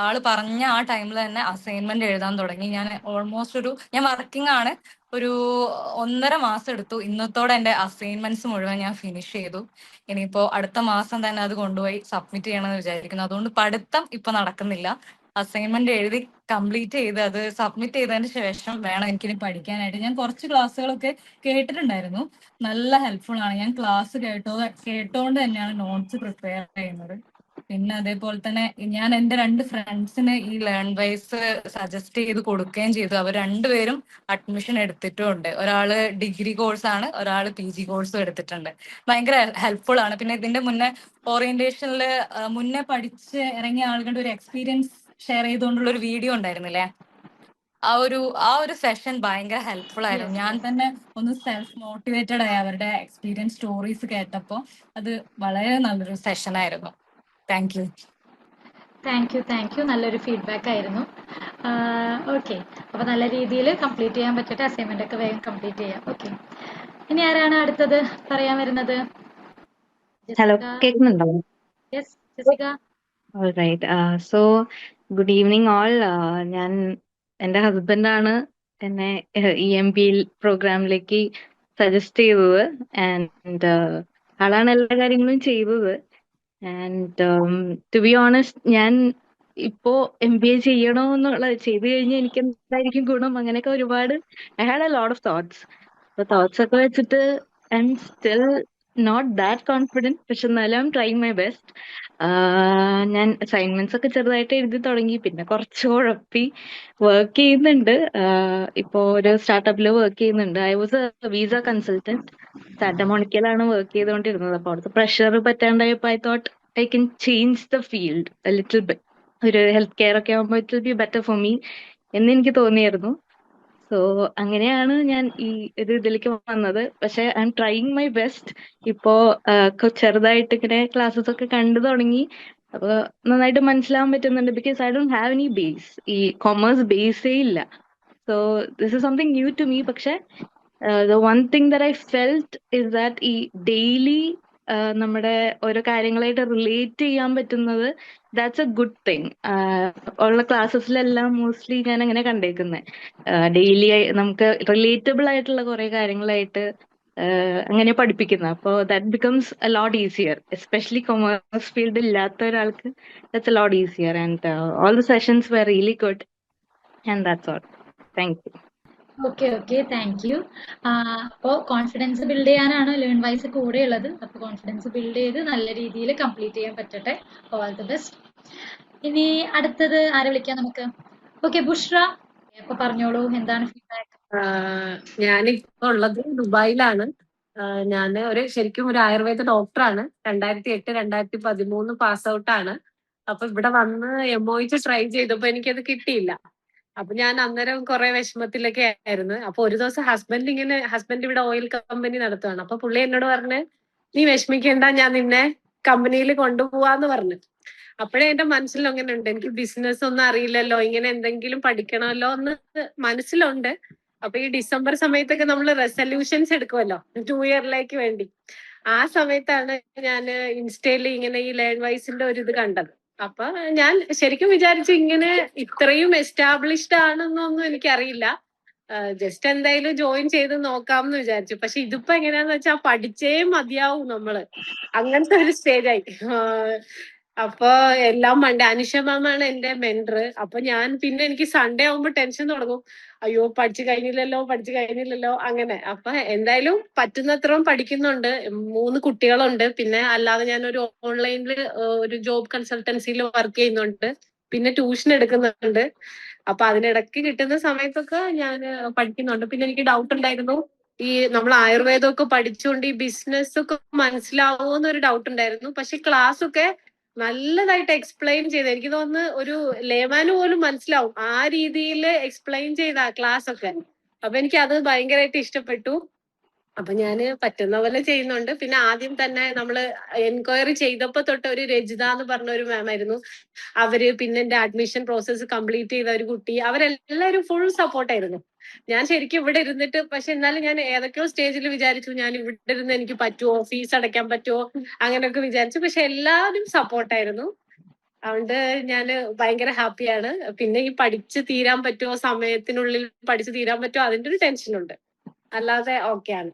ആള് പറഞ്ഞ ആ ടൈമിൽ തന്നെ അസൈൻമെന്റ് എഴുതാൻ തുടങ്ങി. ഞാൻ ഓൾമോസ്റ്റ് ഞാൻ വർക്കിംഗ് ആണ്. ഒരു 1.5 മാസം എടുത്തു. ഇന്നത്തോടെ എൻ്റെ അസൈൻമെന്റ്സ് മുഴുവൻ ഞാൻ ഫിനിഷ് ചെയ്തു. ഇനിയിപ്പോ അടുത്ത മാസം തന്നെ അത് കൊണ്ടുപോയി സബ്മിറ്റ് ചെയ്യണമെന്ന് വിചാരിക്കുന്നു. അതുകൊണ്ട് പഠിത്തം ഇപ്പൊ നടക്കുന്നില്ല. അസൈൻമെന്റ് എഴുതി കംപ്ലീറ്റ് ചെയ്ത് അത് സബ്മിറ്റ് ചെയ്തതിന് ശേഷം വേണം എനിക്കിനി പഠിക്കാനായിട്ട്. ഞാൻ കുറച്ച് ക്ലാസ്സുകളൊക്കെ കേട്ടിട്ടുണ്ടായിരുന്നു. നല്ല ഹെൽപ്ഫുൾ ആണ്. ഞാൻ ക്ലാസ് കേട്ടോണ്ട് തന്നെയാണ് നോട്ട്സ് പ്രിപ്പയർ ചെയ്യുന്നത്. പിന്നെ അതേപോലെ തന്നെ ഞാൻ എൻ്റെ 2 ഫ്രണ്ട്സിന് ഈ ലേൺ വൈസ് സജസ്റ്റ് ചെയ്ത് കൊടുക്കുകയും ചെയ്തു. അവർ രണ്ടുപേരും അഡ്മിഷൻ എടുത്തിട്ടുമുണ്ട്. ഒരാള് ഡിഗ്രി കോഴ്സാണ്, ഒരാള് PG കോഴ്സും എടുത്തിട്ടുണ്ട്. ഭയങ്കര ഹെൽപ്ഫുൾ ആണ്. പിന്നെ ഇതിന്റെ മുന്നേ ഓറിയന്റേഷനിൽ മുന്നേ പഠിച്ച് ഇറങ്ങിയ ആളുകളുടെ ഒരു എക്സ്പീരിയൻസ് ഷെയർ ചെയ്തുകൊണ്ടുള്ള ഒരു വീഡിയോ ഉണ്ടായിരുന്നില്ലേ? ആ ഒരു സെഷൻ ഭയങ്കര ഹെൽപ്ഫുൾ ആയിരുന്നു. ഞാൻ തന്നെ ഒന്ന് സെൽഫ് മോട്ടിവേറ്റഡ് ആയി അവരുടെ എക്സ്പീരിയൻസ് സ്റ്റോറീസ് കേട്ടപ്പോ. അത് വളരെ നല്ലൊരു സെഷൻ ആയിരുന്നു. Thank you. Thank you. നല്ലൊരു ഫീഡ്ബാക്ക് ആയിരുന്നു. ഓക്കെ, അപ്പൊ നല്ല രീതിയിൽ കംപ്ലീറ്റ് ചെയ്യാൻ പറ്റട്ടെ. അസൈൻമെന്റ് ഒക്കെ വേഗം കംപ്ലീറ്റ് ചെയ്യാം. ഓക്കെ, ഇനി ആരാണ് അടുത്തത് പറയാൻ വരുന്നത്? Hello, Jessica. കേൾക്കുന്നുണ്ടോ? Yes, Jessica. Alright. So good evening all. ഞാൻ എൻ്റെ ഹസ്ബൻഡാണ് എന്നെ EMP പ്രോഗ്രാമിലേക്ക് സജസ്റ്റ് ചെയ്തത്. ആൻഡ് ആളാണ് എല്ലാ കാര്യങ്ങളും ചെയ്തത്. ആൻഡ് ടു ബി ഓണസ്റ്റ്, ഞാൻ ഇപ്പോ MBA ചെയ്യണോ എന്നുള്ളത് ചെയ്തു കഴിഞ്ഞാൽ എനിക്ക് എന്തായിരിക്കും ഗുണം, അങ്ങനെയൊക്കെ ഒരുപാട് I had a lot of thoughts. അപ്പൊ തോട്ട്സ് ഒക്കെ വെച്ചിട്ട് I am still not that confident. പക്ഷെ എന്നാലും I am trying my best. ഞാൻ അസൈൻമെന്റ്സ് ഒക്കെ ചെറുതായിട്ട് എഴുതി തുടങ്ങി. പിന്നെ കുറച്ച് ഉഴപ്പി വർക്ക് ചെയ്യുന്നുണ്ട്. ഇപ്പോ ഒരു സ്റ്റാർട്ടപ്പിൽ വർക്ക് ചെയ്യുന്നുണ്ട്. I was a visa consultant. സാന്റമോണിക്കയിലാണ് വർക്ക് ചെയ്തുകൊണ്ടിരുന്നത്. അപ്പൊ അവിടുത്തെ പ്രഷർ പറ്റാണ്ടായപ്പോ I thought I can change the field a little bit. ഒരു ഹെൽത്ത് കെയർ ഒക്കെ ആകുമ്പോൾ it will be better for me എന്ന് എനിക്ക് തോന്നിയായിരുന്നു. സോ അങ്ങനെയാണ് ഞാൻ ഈ ഒരു ഇതിലേക്ക് വന്നത്. പക്ഷെ I M trying my best. ഇപ്പോ ചെറുതായിട്ട് ഇങ്ങനെ ക്ലാസ്സസ് ഒക്കെ കണ്ടു തുടങ്ങി. അപ്പൊ നന്നായിട്ട് മനസ്സിലാവാൻ പറ്റുന്നുണ്ട്. Because I don't have any base. ഈ കൊമേഴ്സ് ബേസേ ഇല്ല. So this is something new to me. പക്ഷെ the one thing that I felt is that ഈ ഡെയിലി നമ്മുടെ ഓരോ കാര്യങ്ങളായിട്ട് റിലേറ്റ് ചെയ്യാൻ പറ്റുന്നത്, ദാറ്റ്സ് എ ഗുഡ് തിങ്. ഉള്ള ക്ലാസ്സസിലെല്ലാം മോസ്റ്റ്ലി ഞാൻ അങ്ങനെ കണ്ടേക്കുന്നത്. ഡെയിലി നമുക്ക് റിലേറ്റബിൾ ആയിട്ടുള്ള കുറെ കാര്യങ്ങളായിട്ട് അങ്ങനെ പഠിപ്പിക്കുന്നത്. അപ്പോൾ that becomes a lot easier. Especially commerce field ഇല്ലാത്ത ഒരാൾക്ക് that's a lot easier. And all the sessions were really good. And that's all. Thank you. Okay, thank you. അപ്പോൾ കോൺഫിഡൻസ് ബിൽഡ് ചെയ്യാനാണ് ലേൺ വൈസ് കൂടെ ഉള്ളത്. അപ്പോൾ confidence build ചെയ്ത് നല്ല രീതിയിൽ കംപ്ലീറ്റ് ചെയ്യാൻ പറ്റട്ടെ. All the best. ഇനി അടുത്തത് ആരെ വിളിക്കാം നമുക്ക്? ഓക്കെ, ബുഷ്ര. അപ്പൊ പറഞ്ഞോളൂ, എന്താണ് ഫീഡ്ബാക്ക്? ഞാനിപ്പോ ഉള്ളത് ദുബായിലാണ്. ഞാൻ ശരിക്കും ഒരു ആയുർവേദ ഡോക്ടറാണ്. 2008 2013 പാസ് ഔട്ട് ആണ്. അപ്പൊ ഇവിടെ വന്ന് MOH ട്രൈ ചെയ്തപ്പോ എനിക്കത് കിട്ടിയില്ല. അപ്പൊ ഞാൻ അന്നേരം കുറെ വിഷമത്തിലൊക്കെ ആയിരുന്നു. അപ്പൊ ഒരു ദിവസം ഹസ്ബൻഡ് ഇവിടെ ഓയിൽ കമ്പനി നടത്തുകയാണ്. അപ്പൊ പുള്ളി എന്നോട് പറഞ്ഞ്, നീ വിഷമിക്കണ്ട, ഞാൻ നിന്നെ കമ്പനിയിൽ കൊണ്ടുപോവാന്ന് പറഞ്ഞു. അപ്പോഴേ എന്റെ മനസ്സിൽ അങ്ങനെ ഉണ്ട്, എനിക്ക് ബിസിനസ് ഒന്നും അറിയില്ലല്ലോ, ഇങ്ങനെ എന്തെങ്കിലും പഠിക്കണമല്ലോ എന്ന് മനസ്സിലുണ്ട്. അപ്പൊ ഈ ഡിസംബർ സമയത്തൊക്കെ നമ്മൾ റെസൊല്യൂഷൻസ് എടുക്കുമല്ലോ 2 ഇയറിലേക്ക് വേണ്ടി. ആ സമയത്താണ് ഞാൻ ഇൻസ്റ്റയിൽ ഇങ്ങനെ ഈ ലേൺ വൈസിന്റെ ഒരു ഇത് കണ്ടത്. അപ്പൊ ഞാൻ ശരിക്കും വിചാരിച്ചു ഇങ്ങനെ ഇത്രയും എസ്റ്റാബ്ലിഷ്ഡ് ആണെന്നൊന്നും എനിക്കറിയില്ല. ജസ്റ്റ് എന്തായാലും ജോയിൻ ചെയ്ത് നോക്കാം എന്ന് വിചാരിച്ചു. പക്ഷെ ഇതിപ്പോ എങ്ങനെയാന്ന് വെച്ചാൽ പഠിച്ചേ മതിയാവും നമ്മള്, അങ്ങനത്തെ ഒരു സ്റ്റേജായി. അപ്പൊ എല്ലാം മണ്ടേ. അനുഷ മാമാണ് എന്റെ മെന്റർ. അപ്പൊ പിന്നെ എനിക്ക് സൺഡേ ആവുമ്പോ ടെൻഷൻ തുടങ്ങും, അയ്യോ പഠിച്ചു കഴിഞ്ഞില്ലല്ലോ അങ്ങനെ. അപ്പൊ എന്തായാലും പറ്റുന്നത്രയും പഠിക്കുന്നുണ്ട്. 3 കുട്ടികളുണ്ട്. പിന്നെ അല്ലാതെ ഞാൻ ഒരു ഓൺലൈനിൽ ഒരു ജോബ് കൺസൾട്ടൻസിയിൽ വർക്ക് ചെയ്യുന്നുണ്ട്. പിന്നെ ട്യൂഷൻ എടുക്കുന്നുണ്ട്. അപ്പൊ അതിനിടയ്ക്ക് കിട്ടുന്ന സമയത്തൊക്കെ ഞാൻ പഠിക്കുന്നുണ്ട്. പിന്നെ എനിക്ക് ഡൗട്ട് ഉണ്ടായിരുന്നു, ഈ നമ്മൾ ആയുർവേദമൊക്കെ പഠിച്ചുകൊണ്ട് ഈ ബിസിനസ് ഒക്കെ മനസ്സിലാവുമോ എന്നൊരു ഡൗട്ട് ഉണ്ടായിരുന്നു. പക്ഷെ ക്ലാസ് ഒക്കെ നല്ലതായിട്ട് എക്സ്പ്ലെയിൻ ചെയ്ത് എനിക്ക് തോന്നുന്നു ഒരു ലേമാന് പോലും മനസ്സിലാവും ആ രീതിയിൽ എക്സ്പ്ലെയിൻ ചെയ്ത ക്ലാസ് ഒക്കെ. അപ്പൊ എനിക്ക് അത് ഭയങ്കരമായിട്ട് ഇഷ്ടപ്പെട്ടു. അപ്പൊ ഞാന് പറ്റുന്ന പോലെ ചെയ്യുന്നുണ്ട്. പിന്നെ ആദ്യം തന്നെ നമ്മള് എൻക്വയറി ചെയ്തപ്പോ തൊട്ട് ഒരു രജിത എന്ന് പറഞ്ഞ ഒരു മാം ആയിരുന്നു. അവര് പിന്നെ എന്റെ അഡ്മിഷൻ പ്രോസസ്സ് കംപ്ലീറ്റ് ചെയ്ത ഒരു കുട്ടി, അവരെല്ലാവരും ഫുൾ സപ്പോർട്ടായിരുന്നു. ഞാൻ ശരിക്കും ഇവിടെ ഇരുന്നിട്ട്, പക്ഷെ എന്നാലും ഞാൻ ഏതൊക്കെയോ സ്റ്റേജിൽ വിചാരിച്ചു ഞാൻ ഇവിടെ ഇരുന്ന് എനിക്ക് പറ്റുമോ, ഫീസ് അടയ്ക്കാൻ പറ്റുമോ, അങ്ങനെയൊക്കെ വിചാരിച്ചു. പക്ഷെ എല്ലാവരും സപ്പോർട്ടായിരുന്നു. അതുകൊണ്ട് ഞാന് ഭയങ്കര ഹാപ്പിയാണ്. പിന്നെ ഈ പഠിച്ച് തീരാൻ പറ്റുമോ, സമയത്തിനുള്ളിൽ പഠിച്ച് തീരാൻ പറ്റുമോ, അതിന്റെ ഒരു ടെൻഷനുണ്ട്. അല്ലാതെ ഓക്കെയാണ്.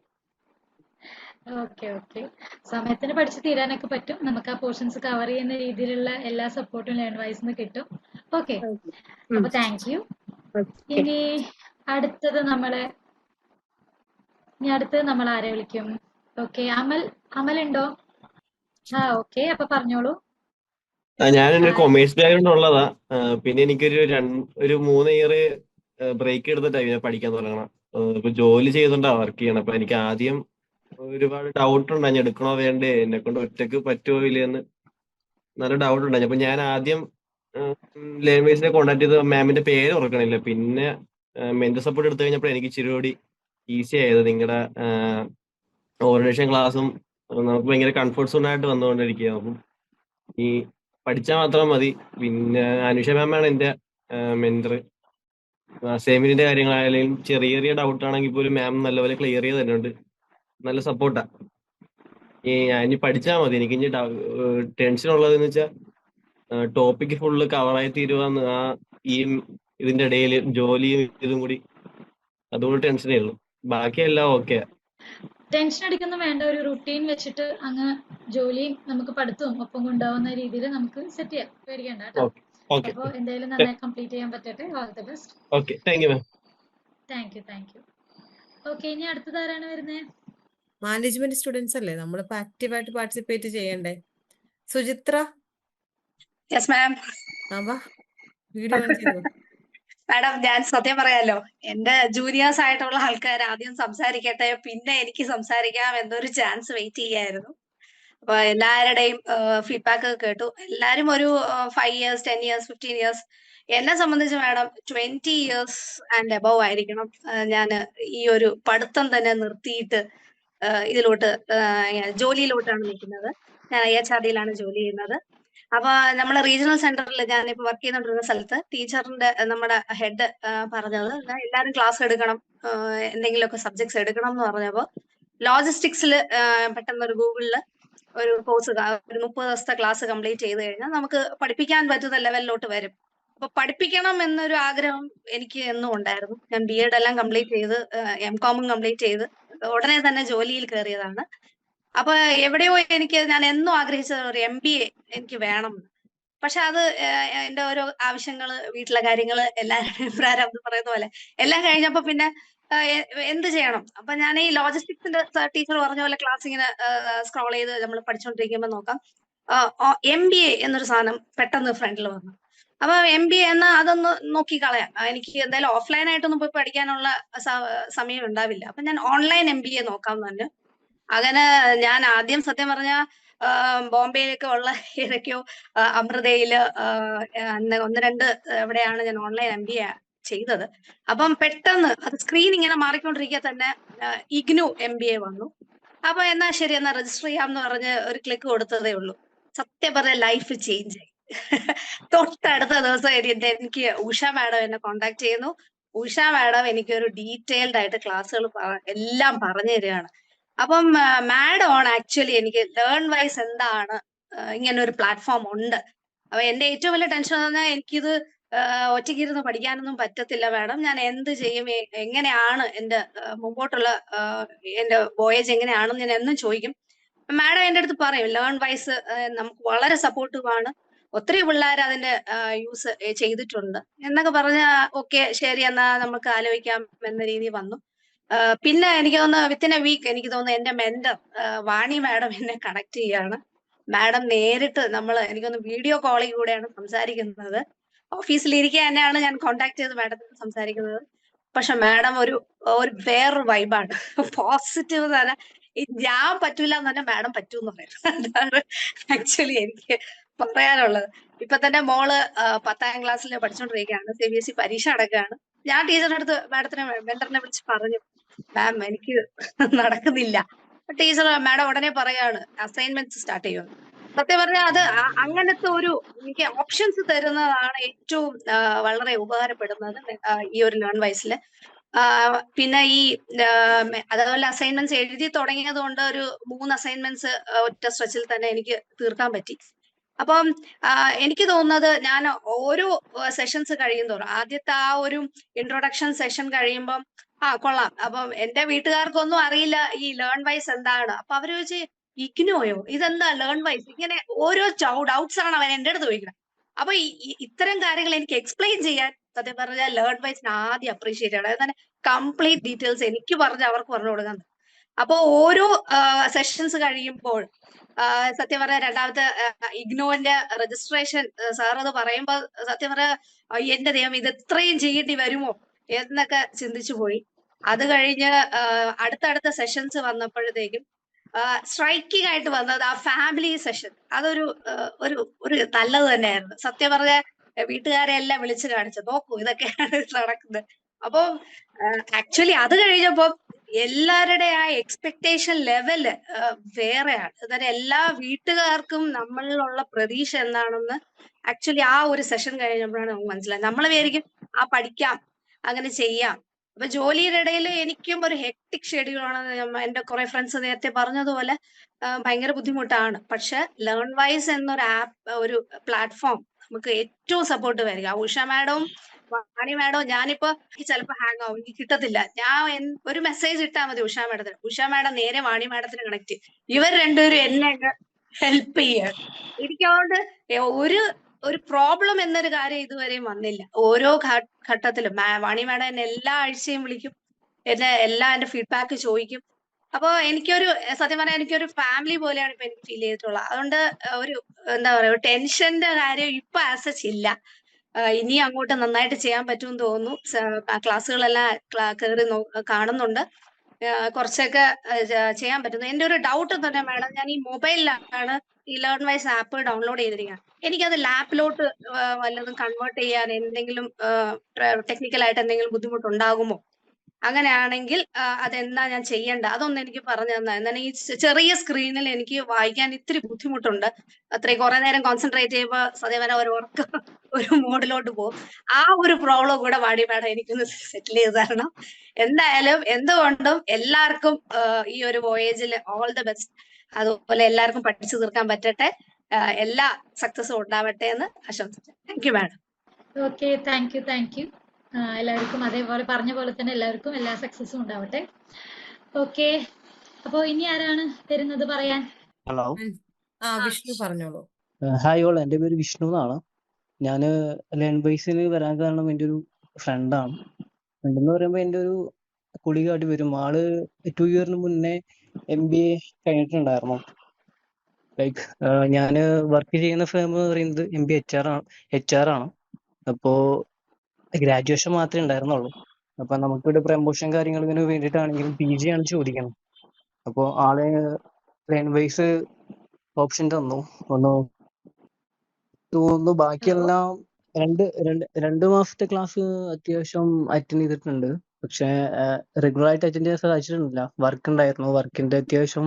ഓക്കെ ഓക്കെ, സമയത്തിന് പഠിച്ചു തീരാനൊക്കെ പറ്റും. നമുക്ക് ആ പോർഷൻസ് കവർ ചെയ്യുന്ന രീതിയിലുള്ള എല്ലാ സപ്പോർട്ടും ലേൺ വൈസിന്ന് കിട്ടും. ഓക്കെ, അപ്പൊ താങ്ക് യു. ഇനി അടുത്തത് നമ്മൾ ആരെ വിളിക്കും? ഓക്കെ, അമൽ ഉണ്ടോ? ഓക്കെ, അപ്പൊ പറഞ്ഞോളൂ. ഞാനൊരു കൊമേഴ്സ് ബാക്ക്ഗ്രൗണ്ട് ഉള്ളതാ. പിന്നെ എനിക്കൊരു ഒരു 3 ഇയർ ബ്രേക്ക് എടുത്തിട്ടാണ് ഞാൻ പഠിക്കാൻ തുടങ്ങണം. ഇപ്പൊ ജോലി ചെയ്തോണ്ടാ വർക്ക് ചെയ്യണം. അപ്പൊ എനിക്ക് ആദ്യം ഒരുപാട് ഡൗട്ട് ഉണ്ടായി, എടുക്കണോ വേണ്ടേ, എന്നെ കൊണ്ട് ഒറ്റക്ക് പറ്റുമോ ഇല്ലെന്ന് നല്ല ഡൗട്ട് ഉണ്ടായി. അപ്പൊ ഞാൻ ആദ്യം ലേണേഴ്സിനെ കോൺടാക്ട് ചെയ്ത് മാമിന്റെ പേര് ഓർക്കണില്ല. പിന്നെ മെന്റൽ സപ്പോർട്ട് എടുത്തു കഴിഞ്ഞപ്പോൾ എനിക്ക് ഇച്ചിരി കൂടി ഈസി ആയത്. നിങ്ങളുടെ ഓറിയന്റേഷൻ ക്ലാസ്സും നമുക്ക് ഭയങ്കര കംഫർട്ട് സോൺ ആയിട്ട് വന്നുകൊണ്ടിരിക്കുക. അപ്പം ഈ പഠിച്ചാൽ മാത്രം മതി. പിന്നെ അനുഷ മാമാണ് എന്റെ മെന്റർ. അസൈൻമെന്റിന്റെ കാര്യങ്ങളായാലും ചെറിയ ചെറിയ ഡൗട്ട് ആണെങ്കിൽ പോലും മാം നല്ലപോലെ ക്ലിയർ ചെയ്ത് തരുന്നുണ്ട്. നല്ല സപ്പോർട്ടാ. ഞാൻ ഇനി പഠിച്ചാൽ മതി. എനിക്ക് ഇനി ടെൻഷൻ ഉള്ളതെന്ന് വെച്ചാൽ ടോപ്പിക് ഫുള്ള് കവറായി തീരുവാന്ന് ഈ ഇതിന്റെ ഇടയിൽ ജോലിയും ഇതും കൂടി, അതുകൊണ്ട് ടെൻഷനേ ഉള്ളൂ. ബാക്കിയെല്ലാം ഓക്കെ. ടെൻഷൻ അടിക്കൊന്നും വേണ്ട. ഒരു റുട്ടീൻ വെച്ചിട്ട് അങ്ങ് ജോലിയും നമുക്ക് പഠിത്തവും ഒപ്പം കൊണ്ടുപോകുന്ന രീതിയിൽ നമുക്ക് സെറ്റ് ചെയ്യാം. പേടിക്കണ്ട കേട്ടോ. അപ്പൊ എന്തായാലും നന്നായി കംപ്ലീറ്റ് ചെയ്യാൻ പറ്റട്ടെ. All the best. Okay, thank you ma'am. Thank you. Okay, ഇനി അടുത്തത് ആരാണ് വരുന്നത്? മാനേജ്മെന്റ് സ്റ്റുഡൻസ് അല്ലേ, നമ്മളിപ്പോ ആക്റ്റീവായിട്ട് പാർട്ടിസിപ്പേറ്റ് ചെയ്യണ്ടേ? Suchitra. Yes ma'am. Video on ചെയ്തു. മാഡം, ഞാൻ സത്യം പറയാലോ, എന്റെ ജൂനിയേഴ്സ് ആയിട്ടുള്ള ആൾക്കാർ ആദ്യം സംസാരിക്കട്ടെ, പിന്നെ എനിക്ക് സംസാരിക്കാം എന്നൊരു ചാൻസ് വെയിറ്റ് ചെയ്യായിരുന്നു. അപ്പൊ എല്ലാവരുടെയും ഫീഡ്ബാക്ക് കേട്ടു. എല്ലാരും ഒരു 5 years, 10 years, 15 years. എന്നെ സംബന്ധിച്ച് മാഡം 20 years ആൻഡ് എബവ് ആയിരിക്കണം ഞാൻ ഈ ഒരു പഠിത്തം തന്നെ നിർത്തിയിട്ട് ഇതിലോട്ട് ജോലിയിലോട്ടാണ് നിൽക്കുന്നത്. ഞാൻ IHRDയിലാണ് ജോലി ചെയ്യുന്നത്. അപ്പൊ നമ്മളെ റീജിയണൽ സെന്ററിൽ ഞാനിപ്പോ വർക്ക് ചെയ്തോണ്ടിരുന്ന സ്ഥലത്ത് ടീച്ചറിന്റെ നമ്മുടെ ഹെഡ് പറഞ്ഞത് എല്ലാരും ക്ലാസ് എടുക്കണം, എന്തെങ്കിലുമൊക്കെ സബ്ജക്ട്സ് എടുക്കണം എന്ന് പറഞ്ഞപ്പോ ലോജിസ്റ്റിക്സിൽ പെട്ടെന്ന് ഒരു ഗൂഗിളില് ഒരു കോഴ്സ്, ഒരു 30 ദിവസത്തെ ക്ലാസ് കംപ്ലീറ്റ് ചെയ്ത് കഴിഞ്ഞാൽ നമുക്ക് പഠിപ്പിക്കാൻ പറ്റുന്ന ലെവലിലോട്ട് വരും. അപ്പൊ പഠിപ്പിക്കണം എന്നൊരു ആഗ്രഹം എനിക്ക് എന്നും ഉണ്ടായിരുന്നു. ഞാൻ BEd എല്ലാം കംപ്ലീറ്റ് ചെയ്ത് MCOM കംപ്ലീറ്റ് ചെയ്ത് ഉടനെ തന്നെ ജോലിയിൽ കയറിയതാണ്. അപ്പൊ എവിടെയോ ഞാൻ എന്നും ആഗ്രഹിച്ചത് ഒരു MBA എനിക്ക് വേണം. പക്ഷെ അത് എന്റെ ഓരോ ആവശ്യങ്ങള്, വീട്ടിലെ കാര്യങ്ങള്, എല്ലാവരുടെയും പ്രാരാബ്ദം പറയുന്ന പോലെ എല്ലാം കഴിഞ്ഞപ്പോ പിന്നെ എന്ത് ചെയ്യണം? അപ്പൊ ഞാൻ ഈ ലോജിസ്റ്റിക്സിന്റെ ടീച്ചർ പറഞ്ഞ പോലെ ക്ലാസ് ഇങ്ങനെ സ്ക്രോൾ ചെയ്ത് നമ്മൾ പഠിച്ചുകൊണ്ടിരിക്കുമ്പോൾ നോക്കാം MBA എന്നൊരു സാധനം പെട്ടെന്ന് ഫ്രണ്ടിൽ വന്നു. അപ്പൊ MBA എന്നാ അതൊന്ന് നോക്കി കളയാം. എനിക്ക് എന്തായാലും ഓഫ്ലൈൻ ആയിട്ടൊന്നും പോയി പഠിക്കാനുള്ള സമയം ഉണ്ടാവില്ല. അപ്പൊ ഞാൻ ഓൺലൈൻ MBA നോക്കാമെന്ന് പറഞ്ഞു. അങ്ങനെ ഞാൻ ആദ്യം സത്യം പറഞ്ഞ ബോംബെയിലൊക്കെ ഉള്ള ഏതൊക്കെയോ അമൃതയില് 1-2 എവിടെയാണ് ഞാൻ ഓൺലൈൻ MBA ചെയ്തത്. അപ്പം പെട്ടെന്ന് അത് സ്ക്രീൻ ഇങ്ങനെ മാറിക്കൊണ്ടിരിക്കുക തന്നെ IGNOU MBA വന്നു. അപ്പൊ എന്നാ ശരി, എന്നാ രജിസ്റ്റർ ചെയ്യാമെന്ന് പറഞ്ഞ് ഒരു ക്ലിക്ക് കൊടുത്തതേ ഉള്ളൂ. സത്യം പറഞ്ഞ ലൈഫ് ചേഞ്ച് ആയി. തൊട്ടടുത്ത ദിവസം എനിക്ക് ഉഷ മാഡം എന്നെ കോണ്ടാക്ട് ചെയ്യുന്നു. ഉഷ മാഡം എനിക്കൊരു ഡീറ്റെയിൽഡ് ആയിട്ട് ക്ലാസ്സുകൾ എല്ലാം പറഞ്ഞു തരികയാണ്. അപ്പം മാഡം ആണ് ആക്ച്വലി എനിക്ക് ലേൺ വൈസ് എന്താണ്, ഇങ്ങനെ ഒരു പ്ലാറ്റ്ഫോം ഉണ്ട്. അപ്പൊ എന്റെ ഏറ്റവും വലിയ ടെൻഷൻ എന്ന് പറഞ്ഞാൽ എനിക്കിത് ഒറ്റയ്ക്കിരുന്ന് പഠിക്കാനൊന്നും പറ്റത്തില്ല മാഡം. ഞാൻ എന്ത് ചെയ്യും, എങ്ങനെയാണ് എന്റെ മുമ്പോട്ടുള്ള എന്റെ വോയേജ് എങ്ങനെയാണെന്ന് ഞാൻ എന്നും ചോദിക്കും. മാഡം എന്റെ അടുത്ത് പറയും ലേൺ വൈസ് നമുക്ക് വളരെ സപ്പോർട്ടീവ് ആണ്, ഒത്തിരി പിള്ളേർ അതിന്റെ യൂസ് ചെയ്തിട്ടുണ്ട് എന്നൊക്കെ പറഞ്ഞ ഓക്കെ ശരി എന്നാ നമുക്ക് ആലോചിക്കാം എന്ന രീതി വന്നു. പിന്നെ എനിക്ക് തോന്നുന്നു വിത്തിൻ എ വീക്ക് എനിക്ക് തോന്നുന്നു എന്റെ മെന്റർ വാണി മാഡം എന്നെ കണക്ട് ചെയ്യാണ്. മാഡം നേരിട്ട് എനിക്കൊന്ന് വീഡിയോ കോളിൽ കൂടെയാണ് സംസാരിക്കുന്നത്. ഓഫീസിലിരിക്കുക തന്നെയാണ് ഞാൻ കോണ്ടാക്ട് ചെയ്ത് മാഡത്തിന് സംസാരിക്കുന്നത്. പക്ഷെ മാഡം ഒരു വേറൊരു വൈബാണ്, പോസിറ്റീവ് തന്നെ. ഞാൻ പറ്റൂല എന്ന് പറഞ്ഞാൽ മാഡം പറ്റൂന്ന് പറയും. അതാണ് ആക്ച്വലി എനിക്ക് പറയാനുള്ളത്. ഇപ്പൊ തന്നെ മോള് 10ാം ക്ലാസ്സിൽ പഠിച്ചുകൊണ്ടിരിക്കുകയാണ്. CBSE പരീക്ഷ നടക്കുകയാണ്. ഞാൻ ടീച്ചറിന്റെ അടുത്ത് മെന്ററിനെ വിളിച്ച് പറഞ്ഞു, മാം എനിക്ക് നടക്കുന്നില്ല. ടീച്ചർ മാഡം ഉടനെ പറയാണ് അസൈൻമെന്റ്സ് സ്റ്റാർട്ട് ചെയ്യുമെന്ന്. സത്യം പറഞ്ഞാൽ അത് അങ്ങനത്തെ ഒരു എനിക്ക് ഓപ്ഷൻസ് തരുന്നതാണ് ഏറ്റവും വളരെ ഉപകാരപ്പെടുന്നത് ഈ ഒരു ലേൺ വൈസില്. പിന്നെ ഈ അതുപോലെ അസൈൻമെന്റ്സ് എഴുതി തുടങ്ങിയത് കൊണ്ട് ഒരു 3 അസൈൻമെന്റ്സ് ഒറ്റ സ്ട്രെച്ചിൽ തന്നെ എനിക്ക് തീർക്കാൻ പറ്റി. അപ്പം എനിക്ക് തോന്നുന്നത് ഞാൻ ഓരോ സെഷൻസ് കഴിയും തോറും ആദ്യത്തെ ആ ഒരു ഇൻട്രൊഡക്ഷൻ സെഷൻ കഴിയുമ്പം കൊള്ളാം. അപ്പം എന്റെ വീട്ടുകാർക്കൊന്നും അറിയില്ല ഈ ലേൺ വൈസ് എന്താണ്. അപ്പൊ അവര് ചോദിച്ച് ഇഗ്നോയോ ഇതെന്താ ലേൺ വൈസ്, ഇങ്ങനെ ഓരോ ഡൗട്ട്സ് ആണ് അവൻ എന്റെ അടുത്ത് ചോദിക്കുന്നത്. അപ്പൊ ഇത്തരം കാര്യങ്ങൾ എനിക്ക് എക്സ്പ്ലെയിൻ ചെയ്യാൻ സത്യം പറഞ്ഞാൽ ലേൺ വൈസിന് ആദ്യം അപ്രീഷിയേറ്റ് ചെയ്യണം. അതായത് തന്നെ കംപ്ലീറ്റ് ഡീറ്റെയിൽസ് എനിക്ക് പറഞ്ഞ് അവർക്ക് പറഞ്ഞു കൊടുക്കാൻ. അപ്പൊ ഓരോ സെഷൻസ് കഴിയുമ്പോൾ സത്യം പറഞ്ഞ രണ്ടാമത്തെ ഇഗ്നോന്റെ രജിസ്ട്രേഷൻ സാർ അത് പറയുമ്പോ സത്യം പറഞ്ഞ എന്റെ ദൈവം ഇത് ഇത്രയും ചെയ്യേണ്ടി വരുമോ എന്നൊക്കെ ചിന്തിച്ചു പോയി. അത് കഴിഞ്ഞ് അടുത്തടുത്ത സെഷൻസ് വന്നപ്പോഴത്തേക്കും സ്ട്രൈക്കിംഗ് ആയിട്ട് വന്നത് ആ ഫാമിലി സെഷൻ. അതൊരു ഒരു നല്ലത് തന്നെയായിരുന്നു. സത്യം പറഞ്ഞ വീട്ടുകാരെ എല്ലാം വിളിച്ചു കാണിച്ചു, നോക്കൂ ഇതൊക്കെയാണ് നടക്കുന്നത്. അപ്പൊ ആക്ച്വലി അത് കഴിഞ്ഞപ്പോ എല്ലാവരുടെ ആ എക്സ്പെക്ടേഷൻ ലെവല് വേറെയാണ്. അതായത് എല്ലാ വീട്ടുകാർക്കും നമ്മളിലുള്ള പ്രതീക്ഷ എന്താണെന്ന് ആക്ച്വലി ആ ഒരു സെഷൻ കഴിഞ്ഞപ്പോഴാണ് നമുക്ക് മനസ്സിലായത്. നമ്മൾ വിചാരിക്കും പഠിക്കാം, അങ്ങനെ ചെയ്യാം. അപ്പൊ ജോലിയുടെ ഇടയിൽ എനിക്കും ഒരു ഹെക്ടിക് ഷെഡ്യൂളാണ്. എന്റെ കുറെ ഫ്രണ്ട്സ് നേരത്തെ പറഞ്ഞതുപോലെ ഭയങ്കര ബുദ്ധിമുട്ടാണ്. പക്ഷെ ലേൺ വൈസ് എന്നൊരു ഒരു പ്ലാറ്റ്ഫോം നമുക്ക് ഏറ്റവും സപ്പോർട്ട് വരിക. ഉഷ മാഡവും വാണി മാഡവും ഞാനിപ്പോ ചിലപ്പോ ഹാങ് ആവും, എനിക്ക് കിട്ടത്തില്ല. ഞാൻ ഒരു മെസ്സേജ് ഇട്ടാൽ മതി ഉഷ മാഡത്തിന്, ഉഷ മാഡം നേരെ വാണി മാഡത്തിന് കണക്ട്. ഇവർ രണ്ടുപേരും എന്നെ ഹെൽപ്പ് ചെയ്യാണ്. എനിക്കതുകൊണ്ട് ഒരു പ്രോബ്ലം എന്നൊരു കാര്യം ഇതുവരെയും വന്നില്ല. ഓരോ ഘട്ടത്തിലും വാണി മാഡം എന്നെ എല്ലാ ആഴ്ചയും വിളിക്കും, എന്റെ ഫീഡ്ബാക്ക് ചോദിക്കും. അപ്പൊ എനിക്കൊരു സത്യം പറഞ്ഞാൽ എനിക്കൊരു ഫാമിലി പോലെയാണ് ഇപ്പൊ എനിക്ക് ഫീൽ ചെയ്തിട്ടുള്ളത്. അതുകൊണ്ട് ഒരു എന്താ പറയാ ഒരു ടെൻഷന്റെ കാര്യം ഇപ്പൊ ആസച്ച് ഇല്ല. ഇനി അങ്ങോട്ട് നന്നായിട്ട് ചെയ്യാൻ പറ്റുമെന്ന് തോന്നുന്നു. ക്ലാസ്സുകളെല്ലാം കയറി കാണുന്നുണ്ട്. കുറച്ചൊക്കെ ചെയ്യാൻ പറ്റുന്നു. എന്റെ ഒരു ഡൗട്ട് എന്ന് പറഞ്ഞാൽ മാഡം, ഞാൻ ഈ മൊബൈലിലാണ് ഈ ലേൺ വൈസ് ആപ്പ് ഡൗൺലോഡ് ചെയ്തിരിക്കുന്നത്. എനിക്കത് ലാപ്പിലോട്ട് വല്ലതും കൺവേർട്ട് ചെയ്യാൻ എന്തെങ്കിലും ടെക്നിക്കലായിട്ട് എന്തെങ്കിലും ബുദ്ധിമുട്ടുണ്ടാകുമോ? അങ്ങനെയാണെങ്കിൽ അതെന്താ ഞാൻ ചെയ്യേണ്ട, അതൊന്നും എനിക്ക് പറഞ്ഞു തന്നാ. എന്നാൽ ഈ ചെറിയ സ്ക്രീനിൽ എനിക്ക് വായിക്കാൻ ഇത്തിരി ബുദ്ധിമുട്ടുണ്ട്. അത്രയും കുറെ നേരം കോൺസെൻട്രേറ്റ് ചെയ്യുമ്പോൾ സത്യം ഒരു മോഡിലോട്ട് പോകും. ആ ഒരു പ്രോബ്ലം കൂടെ വാടി മാഡം എനിക്കൊന്ന് സെറ്റിൽ ചെയ്ത് തരണം. എന്തായാലും എന്തുകൊണ്ടും എല്ലാവർക്കും ഈ ഒരു വോയേജിൽ ഓൾ ദ ബെസ്റ്റ്. അതുപോലെ എല്ലാവർക്കും പഠിച്ചു തീർക്കാൻ പറ്റട്ടെ, എല്ലാ സക്സസും ഉണ്ടാവട്ടെ എന്ന് ആശംസിച്ചു. Thank you madam. Okay, thank U. എല്ലാവർക്കും അതേപോലെ പറഞ്ഞ പോലെ തന്നെ എല്ലാവർക്കും എല്ലാ സക്സസും ഉണ്ടാവട്ടെ. ഓക്കെ, അപ്പോ ഇനി ആരാണ് വരുന്നത് പറയാൻ? ഹലോ, വിഷ്ണു പറഞ്ഞോളൂ. ഹായ് ഓൾ, എൻ്റെ പേര് വിഷ്ണു എന്നാണ്. ഞാൻ ലേൺ ബേസിന് വരാൻ കാരണം എൻ്റെ ഒരു ഫ്രണ്ടാണ്. ഫ്രണ്ടെന്ന് പറയുമ്പോൾ എൻ്റെ ഒരു കൊളീഗായിട്ട് വരും. ആള് 2 ഇയറിന് മുന്നേ MBA കഴിഞ്ഞിട്ടുണ്ടായിരുന്നു. ലൈക്ക് ഞാൻ വർക്ക് ചെയ്യുന്ന ഫേം എന്ന് പറയുന്നത് MBA HR ആണ്. അപ്പോൾ ഗ്രാജുവേഷൻ മാത്രമേ ഉണ്ടായിരുന്നുള്ളൂ. അപ്പൊ നമുക്കിവിടെ പ്രമോഷൻ കാര്യങ്ങൾക്ക് വേണ്ടിയിട്ടാണെങ്കിലും PG ആണ് ചോദിക്കണം. അപ്പോൾ ആള് ലേൺ വൈസ് ഓപ്ഷൻ തന്നു. തോന്നുന്നു ബാക്കിയെല്ലാം രണ്ട് മാസത്തെ ക്ലാസ് അത്യാവശ്യം അറ്റൻഡ് ചെയ്തിട്ടുണ്ട്. പക്ഷെ റെഗുലർ ആയിട്ട് അറ്റൻഡ് ചെയ്യാൻ സാധിച്ചിട്ടില്ല. വർക്ക് ഉണ്ടായിരുന്നു, വർക്കിന്റെ അത്യാവശ്യം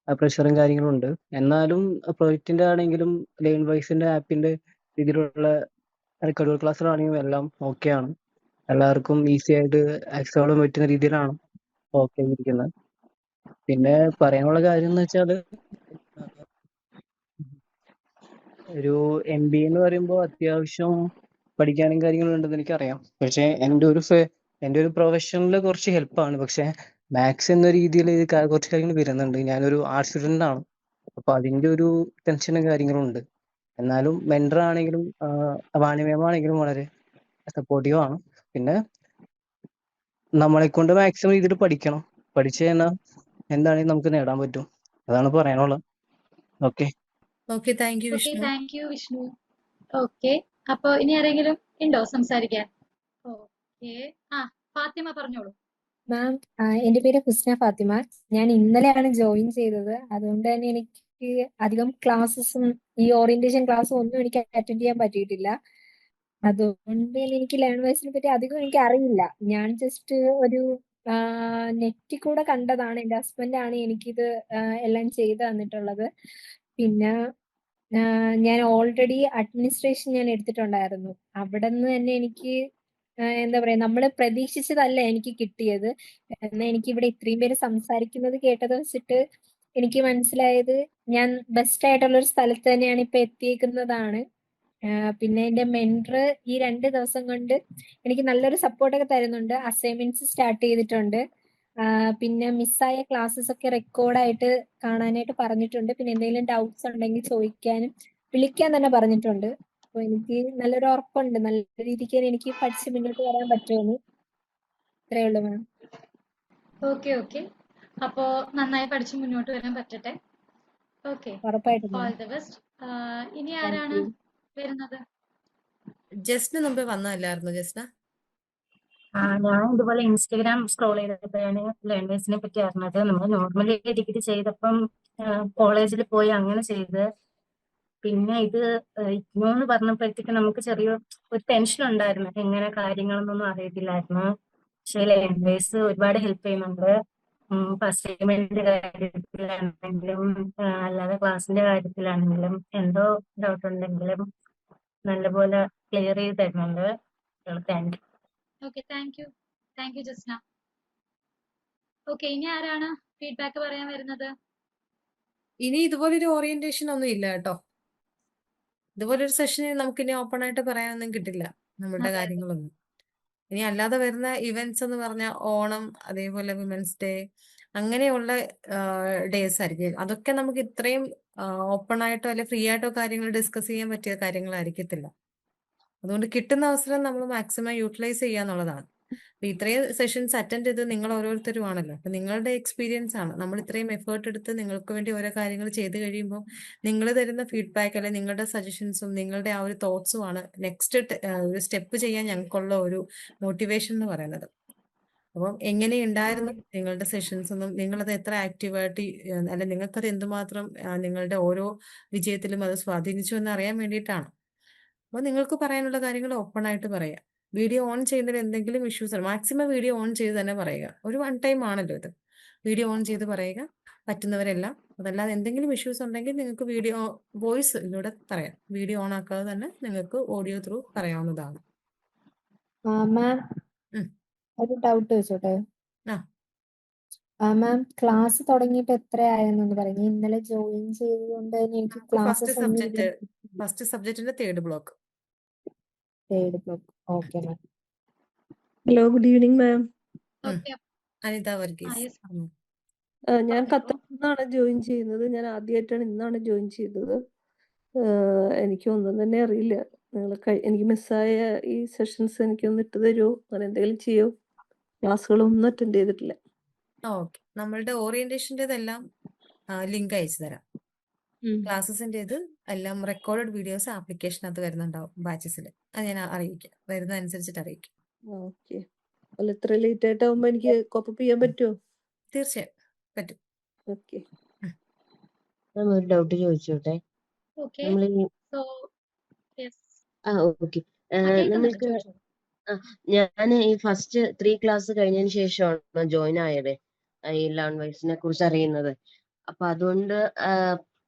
പ്രഷറും കാര്യങ്ങളും ഉണ്ട്. എന്നാലും പ്രൊജക്റ്റിന്റെ ആണെങ്കിലും ലേൺ വൈസിന്റെ ആപ്പിന്റെ രീതിയിലുള്ള റെക്കോർഡ് ക്ലാസ്സുകളാണെങ്കിലും എല്ലാം ഓക്കെയാണ്. എല്ലാവർക്കും ഈസി ആയിട്ട് ആക്സസ് ചെയ്യാൻ പറ്റുന്ന രീതിയിലാണ് ഓക്കെ ഇരിക്കുന്നത്. പിന്നെ പറയാനുള്ള കാര്യം എന്ന് വെച്ചാൽ ഒരു MBA എന്ന് പറയുമ്പോൾ അത്യാവശ്യം പഠിക്കാനും കാര്യങ്ങളും ഉണ്ടെന്ന് എനിക്കറിയാം. പക്ഷെ എൻ്റെ ഒരു പ്രൊഫഷനിൽ കുറച്ച് ഹെൽപ്പാണ്. പക്ഷെ മാത്സ് എന്ന രീതിയിൽ കുറച്ച് കാര്യങ്ങൾ വരുന്നുണ്ട്. ഞാനൊരു ആർട്സ് സ്റ്റുഡൻ്റ് ആണ്. അപ്പൊ അതിൻ്റെ ഒരു ടെൻഷനും കാര്യങ്ങളും ഉണ്ട്. എന്നാലും മെൻറ്റർ ആണെങ്കിലും വാണി മാം ആണെങ്കിലും വളരെ സപ്പോർട്ടീവ് ആണ്. പിന്നെ നമ്മളെ കൊണ്ട് മാക്സിമം ഇതിൽ പഠിക്കണം. പഠിച്ചു കഴിഞ്ഞാൽ എന്താണെങ്കിലും നമുക്ക് നേടാൻ പറ്റും. അതാണ് പറയാനുള്ളത്. Okay, thank you okay, Vishnu. Thank you Vishnu. Okay, അപ്പൊ ഇനി ആരെങ്കിലും ഉണ്ടോ സംസാരിക്കാൻ? ഓക്കെ, ഫാത്തിമ പറഞ്ഞോളൂ. മാം, എൻ്റെ പേര് ഹുസ്ന ഫാത്തിമ. ഞാൻ ഇന്നലെയാണ് ജോയിൻ ചെയ്തത്. അതുകൊണ്ട് തന്നെ എനിക്ക് എനിക്ക് അധികം ക്ലാസ്സസും ഈ ഓറിയന്റേഷൻ ക്ലാസ്സും ഒന്നും എനിക്ക് അറ്റൻഡ് ചെയ്യാൻ പറ്റിയിട്ടില്ല. അതുകൊണ്ട് തന്നെ എനിക്ക് ലേൺ വൈസിനെ പറ്റി അധികം എനിക്ക് അറിയില്ല. ഞാൻ ജസ്റ്റ് ഒരു നെറ്റിൽ കൂടെ കണ്ടതാണ്. എന്റെ ഹസ്ബൻഡാണ് എനിക്കിത് എല്ലാം ചെയ്തു തന്നിട്ടുള്ളത്. പിന്നെ ഞാൻ ഓൾറെഡി അഡ്മിനിസ്ട്രേഷൻ ഞാൻ എടുത്തിട്ടുണ്ടായിരുന്നു. അവിടെ നിന്ന് തന്നെ എനിക്ക് എന്താ പറയാ, നമ്മൾ പ്രതീക്ഷിച്ചതല്ല എനിക്ക് കിട്ടിയത്. എന്നാൽ എനിക്ക് ഇവിടെ ഇത്രയും പേര് സംസാരിക്കുന്നത് കേട്ടത് വെച്ചിട്ട് എനിക്ക് മനസ്സിലായത് ഞാൻ ബെസ്റ്റ് ആയിട്ടുള്ള ഒരു സ്ഥലത്ത് തന്നെയാണ് ഇപ്പൊ എത്തിയേക്കുന്നതാണ്. പിന്നെ എന്റെ മെന്റർ ഈ 2 ദിവസം കൊണ്ട് എനിക്ക് നല്ലൊരു സപ്പോർട്ടൊക്കെ തരുന്നുണ്ട്. അസൈൻമെന്റ്സ് സ്റ്റാർട്ട് ചെയ്തിട്ടുണ്ട്. പിന്നെ മിസ്സായ ക്ലാസ്സസ് ഒക്കെ റെക്കോർഡായിട്ട് കാണാനായിട്ട് പറഞ്ഞിട്ടുണ്ട്. പിന്നെ എന്തെങ്കിലും ഡൗട്ട്സ് ഉണ്ടെങ്കിൽ ചോദിക്കാനും വിളിക്കാൻ തന്നെ പറഞ്ഞിട്ടുണ്ട്. അപ്പൊ എനിക്ക് നല്ലൊരു ഉറപ്പുണ്ട് നല്ല രീതിക്ക് തന്നെ എനിക്ക് പഠിച്ച് മുന്നോട്ട് വരാൻ പറ്റുമെന്ന്. ഇത്രയേ ഉള്ളൂ മാം. ഓക്കെ. അപ്പോ നന്നായി പഠിച്ച് മുന്നോട്ട് വരാൻ പറ്റട്ടെ. ഓക്കെ, ഉറപ്പായിട്ടും ഓൾ മാം. The best. ഇനി താങ്ക് ആരാണ് യു. വരുന്നത്? ജസ്റ്റിന് മുമ്പേ വന്നതല്ലായിരുന്നു ജസ്ന? ഞാൻ ഇതുപോലെ ഇൻസ്റ്റഗ്രാം സ്ക്രോൾ ചെയ്തപ്പോഴാണ് ലേണേഴ്സിനെ പറ്റി അറിഞ്ഞത്. നമ്മൾ നോർമലി ഡിഗ്രി ചെയ്തപ്പം കോളേജിൽ പോയി അങ്ങനെ ചെയ്ത്. പിന്നെ ഇത് ഇഗ്നോ എന്ന് പറഞ്ഞപ്പോഴത്തേക്ക് നമുക്ക് ഒരു ടെൻഷൻ ഉണ്ടായിരുന്നു. എങ്ങനെ കാര്യങ്ങളെന്നൊന്നും അറിയത്തില്ലായിരുന്നു. പക്ഷേ ലേണേഴ്സ് ഒരുപാട് ഹെൽപ്പ് ചെയ്യുന്നുണ്ട്. അസൈൻമെന്റിന്റെ കാര്യത്തിലാണെങ്കിലും അല്ലാതെ ക്ലാസ്സിന്റെ കാര്യത്തിലാണെങ്കിലും എന്തോ ഡൗട്ട് ഉണ്ടെങ്കിലും നല്ലപോലെ ക്ലിയർ ചെയ്ത് തരുന്നുണ്ട്. Thank you. Okay, thank U Jasna. Okay, ഇനി ആരാണ് ഫീഡ്ബാക്ക് പറയാൻ വരുന്നത്? ഇനി ഇതുപോലൊരു ഓറിയന്റേഷൻ ഒന്നും ഇല്ല കേട്ടോ. ഇതുപോലൊരു സെഷനിൽ നമുക്ക് ഇനി ഓപ്പൺ ആയിട്ട് പറയാനൊന്നും കിട്ടില്ല നമ്മുടെ അതെ. കാര്യങ്ങളൊന്നും. ഇനി അല്ലാതെ വരുന്ന ഇവന്റ്സ് എന്ന് പറഞ്ഞാൽ ഓണം, അതേപോലെ വിമൻസ് ഡേ, അങ്ങനെയുള്ള ഡേയ്സ് ആയിരിക്കും. അതൊക്കെ നമുക്ക് ഇത്രയും ഓപ്പൺ ആയിട്ടോ അല്ലെ ഫ്രീ ആയിട്ടോ കാര്യങ്ങൾ ഡിസ്കസ് ചെയ്യാൻ പറ്റിയ കാര്യങ്ങളായിരിക്കത്തില്ല. അതുകൊണ്ട് കിട്ടുന്ന അവസരം നമ്മൾ മാക്സിമം യൂട്ടിലൈസ് ചെയ്യാന്നുള്ളതാണ്. അപ്പൊ ഇത്രയും സെഷൻസ് അറ്റൻഡ് ചെയ്ത് നിങ്ങൾ ഓരോരുത്തരും ആണല്ലോ. അപ്പൊ നിങ്ങളുടെ എക്സ്പീരിയൻസ് ആണ്. നമ്മൾ ഇത്രയും എഫേർട്ട് എടുത്ത് നിങ്ങൾക്ക് വേണ്ടി ഓരോ കാര്യങ്ങൾ ചെയ്ത് കഴിയുമ്പോൾ നിങ്ങൾ തരുന്ന ഫീഡ്ബാക്ക് അല്ലെങ്കിൽ നിങ്ങളുടെ സജഷൻസും നിങ്ങളുടെ ആ ഒരു തോട്ട്സും ആണ് നെക്സ്റ്റ് ഒരു സ്റ്റെപ്പ് ചെയ്യാൻ ഞങ്ങൾക്കുള്ള ഒരു മോട്ടിവേഷൻ എന്ന് പറയുന്നത്. അപ്പം എങ്ങനെയുണ്ടായിരുന്നു നിങ്ങളുടെ സെഷൻസ് എന്നും നിങ്ങളത് എത്ര ആക്റ്റീവായിട്ട് അല്ലെ നിങ്ങൾക്കത് എന്തുമാത്രം നിങ്ങളുടെ ഓരോ വിജയത്തിലും അത് സ്വാധീനിച്ചു എന്ന് അറിയാൻ വേണ്ടിയിട്ടാണ്. അപ്പോൾ നിങ്ങൾക്ക് പറയാനുള്ള കാര്യങ്ങൾ ഓപ്പൺ ആയിട്ട് പറയാം. വീഡിയോ ഓൺ ചെയ്യുന്നതിൽ എന്തെങ്കിലും ഇഷ്യൂസ് ആണ് മാക്സിമം വീഡിയോ ഓൺ ചെയ്ത് തന്നെ പറയുക. ഒരു വൺ ടൈം ആണല്ലോ ഇത്. വീഡിയോ ഓൺ ചെയ്ത് പറയുക പറ്റുന്നവരെല്ലാം. അതല്ലാതെ എന്തെങ്കിലും ഇഷ്യൂസ് ഉണ്ടെങ്കിൽ നിങ്ങൾക്ക് വീഡിയോ വോയിസ് ഇതിലൂടെ പറയാം. വീഡിയോ ഓൺ ആക്കാതെ തന്നെ നിങ്ങൾക്ക് ഓഡിയോ ത്രൂ പറയാവുന്നതാണ്. മാം ഒരു ഡൗട്ട് ചോദിച്ചോട്ടെ? മാം ക്ലാസ് തുടങ്ങിയിട്ട് എത്രയായെന്നൊന്ന് പറഞ്ഞു. ഇന്നലെ ജോയിൻ ചെയ്തതുകൊണ്ട് തന്നെ എനിക്ക് ക്ലാസ്സസ് ഒന്നും ഫസ്റ്റ് സബ്ജക്റ്റിന്റെ third block. Okay ma'am. Hello, good evening ma'am. Anitha Varghese. ഞാൻ ഖത്തറിൽ നിന്നാണ് ജോയിൻ ചെയ്യുന്നത്. ഞാൻ ആദ്യമായിട്ടാണ് ഇന്നാണ് ജോയിൻ ചെയ്തത്. എനിക്ക് ഒന്നും തന്നെ അറിയില്ല. എനിക്ക് മിസ്സായ ഈ സെഷൻസ് എനിക്കൊന്ന് ഇട്ട് തരുമോ? അങ്ങനെ എന്തെങ്കിലും ചെയ്യോ? ക്ലാസ്സുകളൊന്നും അറ്റൻഡ് ചെയ്തിട്ടില്ല. ഓക്കെ, നമ്മളുടെ ഓറിയന്റേഷൻ്റെതെല്ലാം ലിങ്ക് അയച്ചു തരാം. ക്ലാസ്സസിന്റെ ഇത് എല്ലാം റെക്കോർഡഡ് വീഡിയോസ് ആപ്ലിക്കേഷനകത്ത് വരുന്നുണ്ടാവും ബാച്ചസിൽ. അത് ഞാൻ അറിയിക്കാം, വരുന്ന അനുസരിച്ചിട്ട് അറിയിക്കാം. ഓക്കെ. അല്ല, ഇത്ര ലേറ്റ് ആയിട്ടാവുമ്പോ എനിക്ക് കോപ്പപ്പ് ചെയ്യാൻ പറ്റുമോ? തീർച്ചയായും പറ്റും. ഓക്കെ. ഒരു ഡൗട്ട് ചോദിച്ചോട്ടെ? ഓക്കെ, നമ്മൾ സോ യെസ്. ഓക്കെ. നമ്മൾക്ക് ഞാൻ ഈ ഫസ്റ്റ് 3 ക്ലാസ് കഴിഞ്ഞതിന് ശേഷമാണ് ജോയിൻ ആയത് ഈ ലേൺ വൈസിനെ കുറിച്ച് അറിയുന്നത്. അപ്പൊ അതുകൊണ്ട്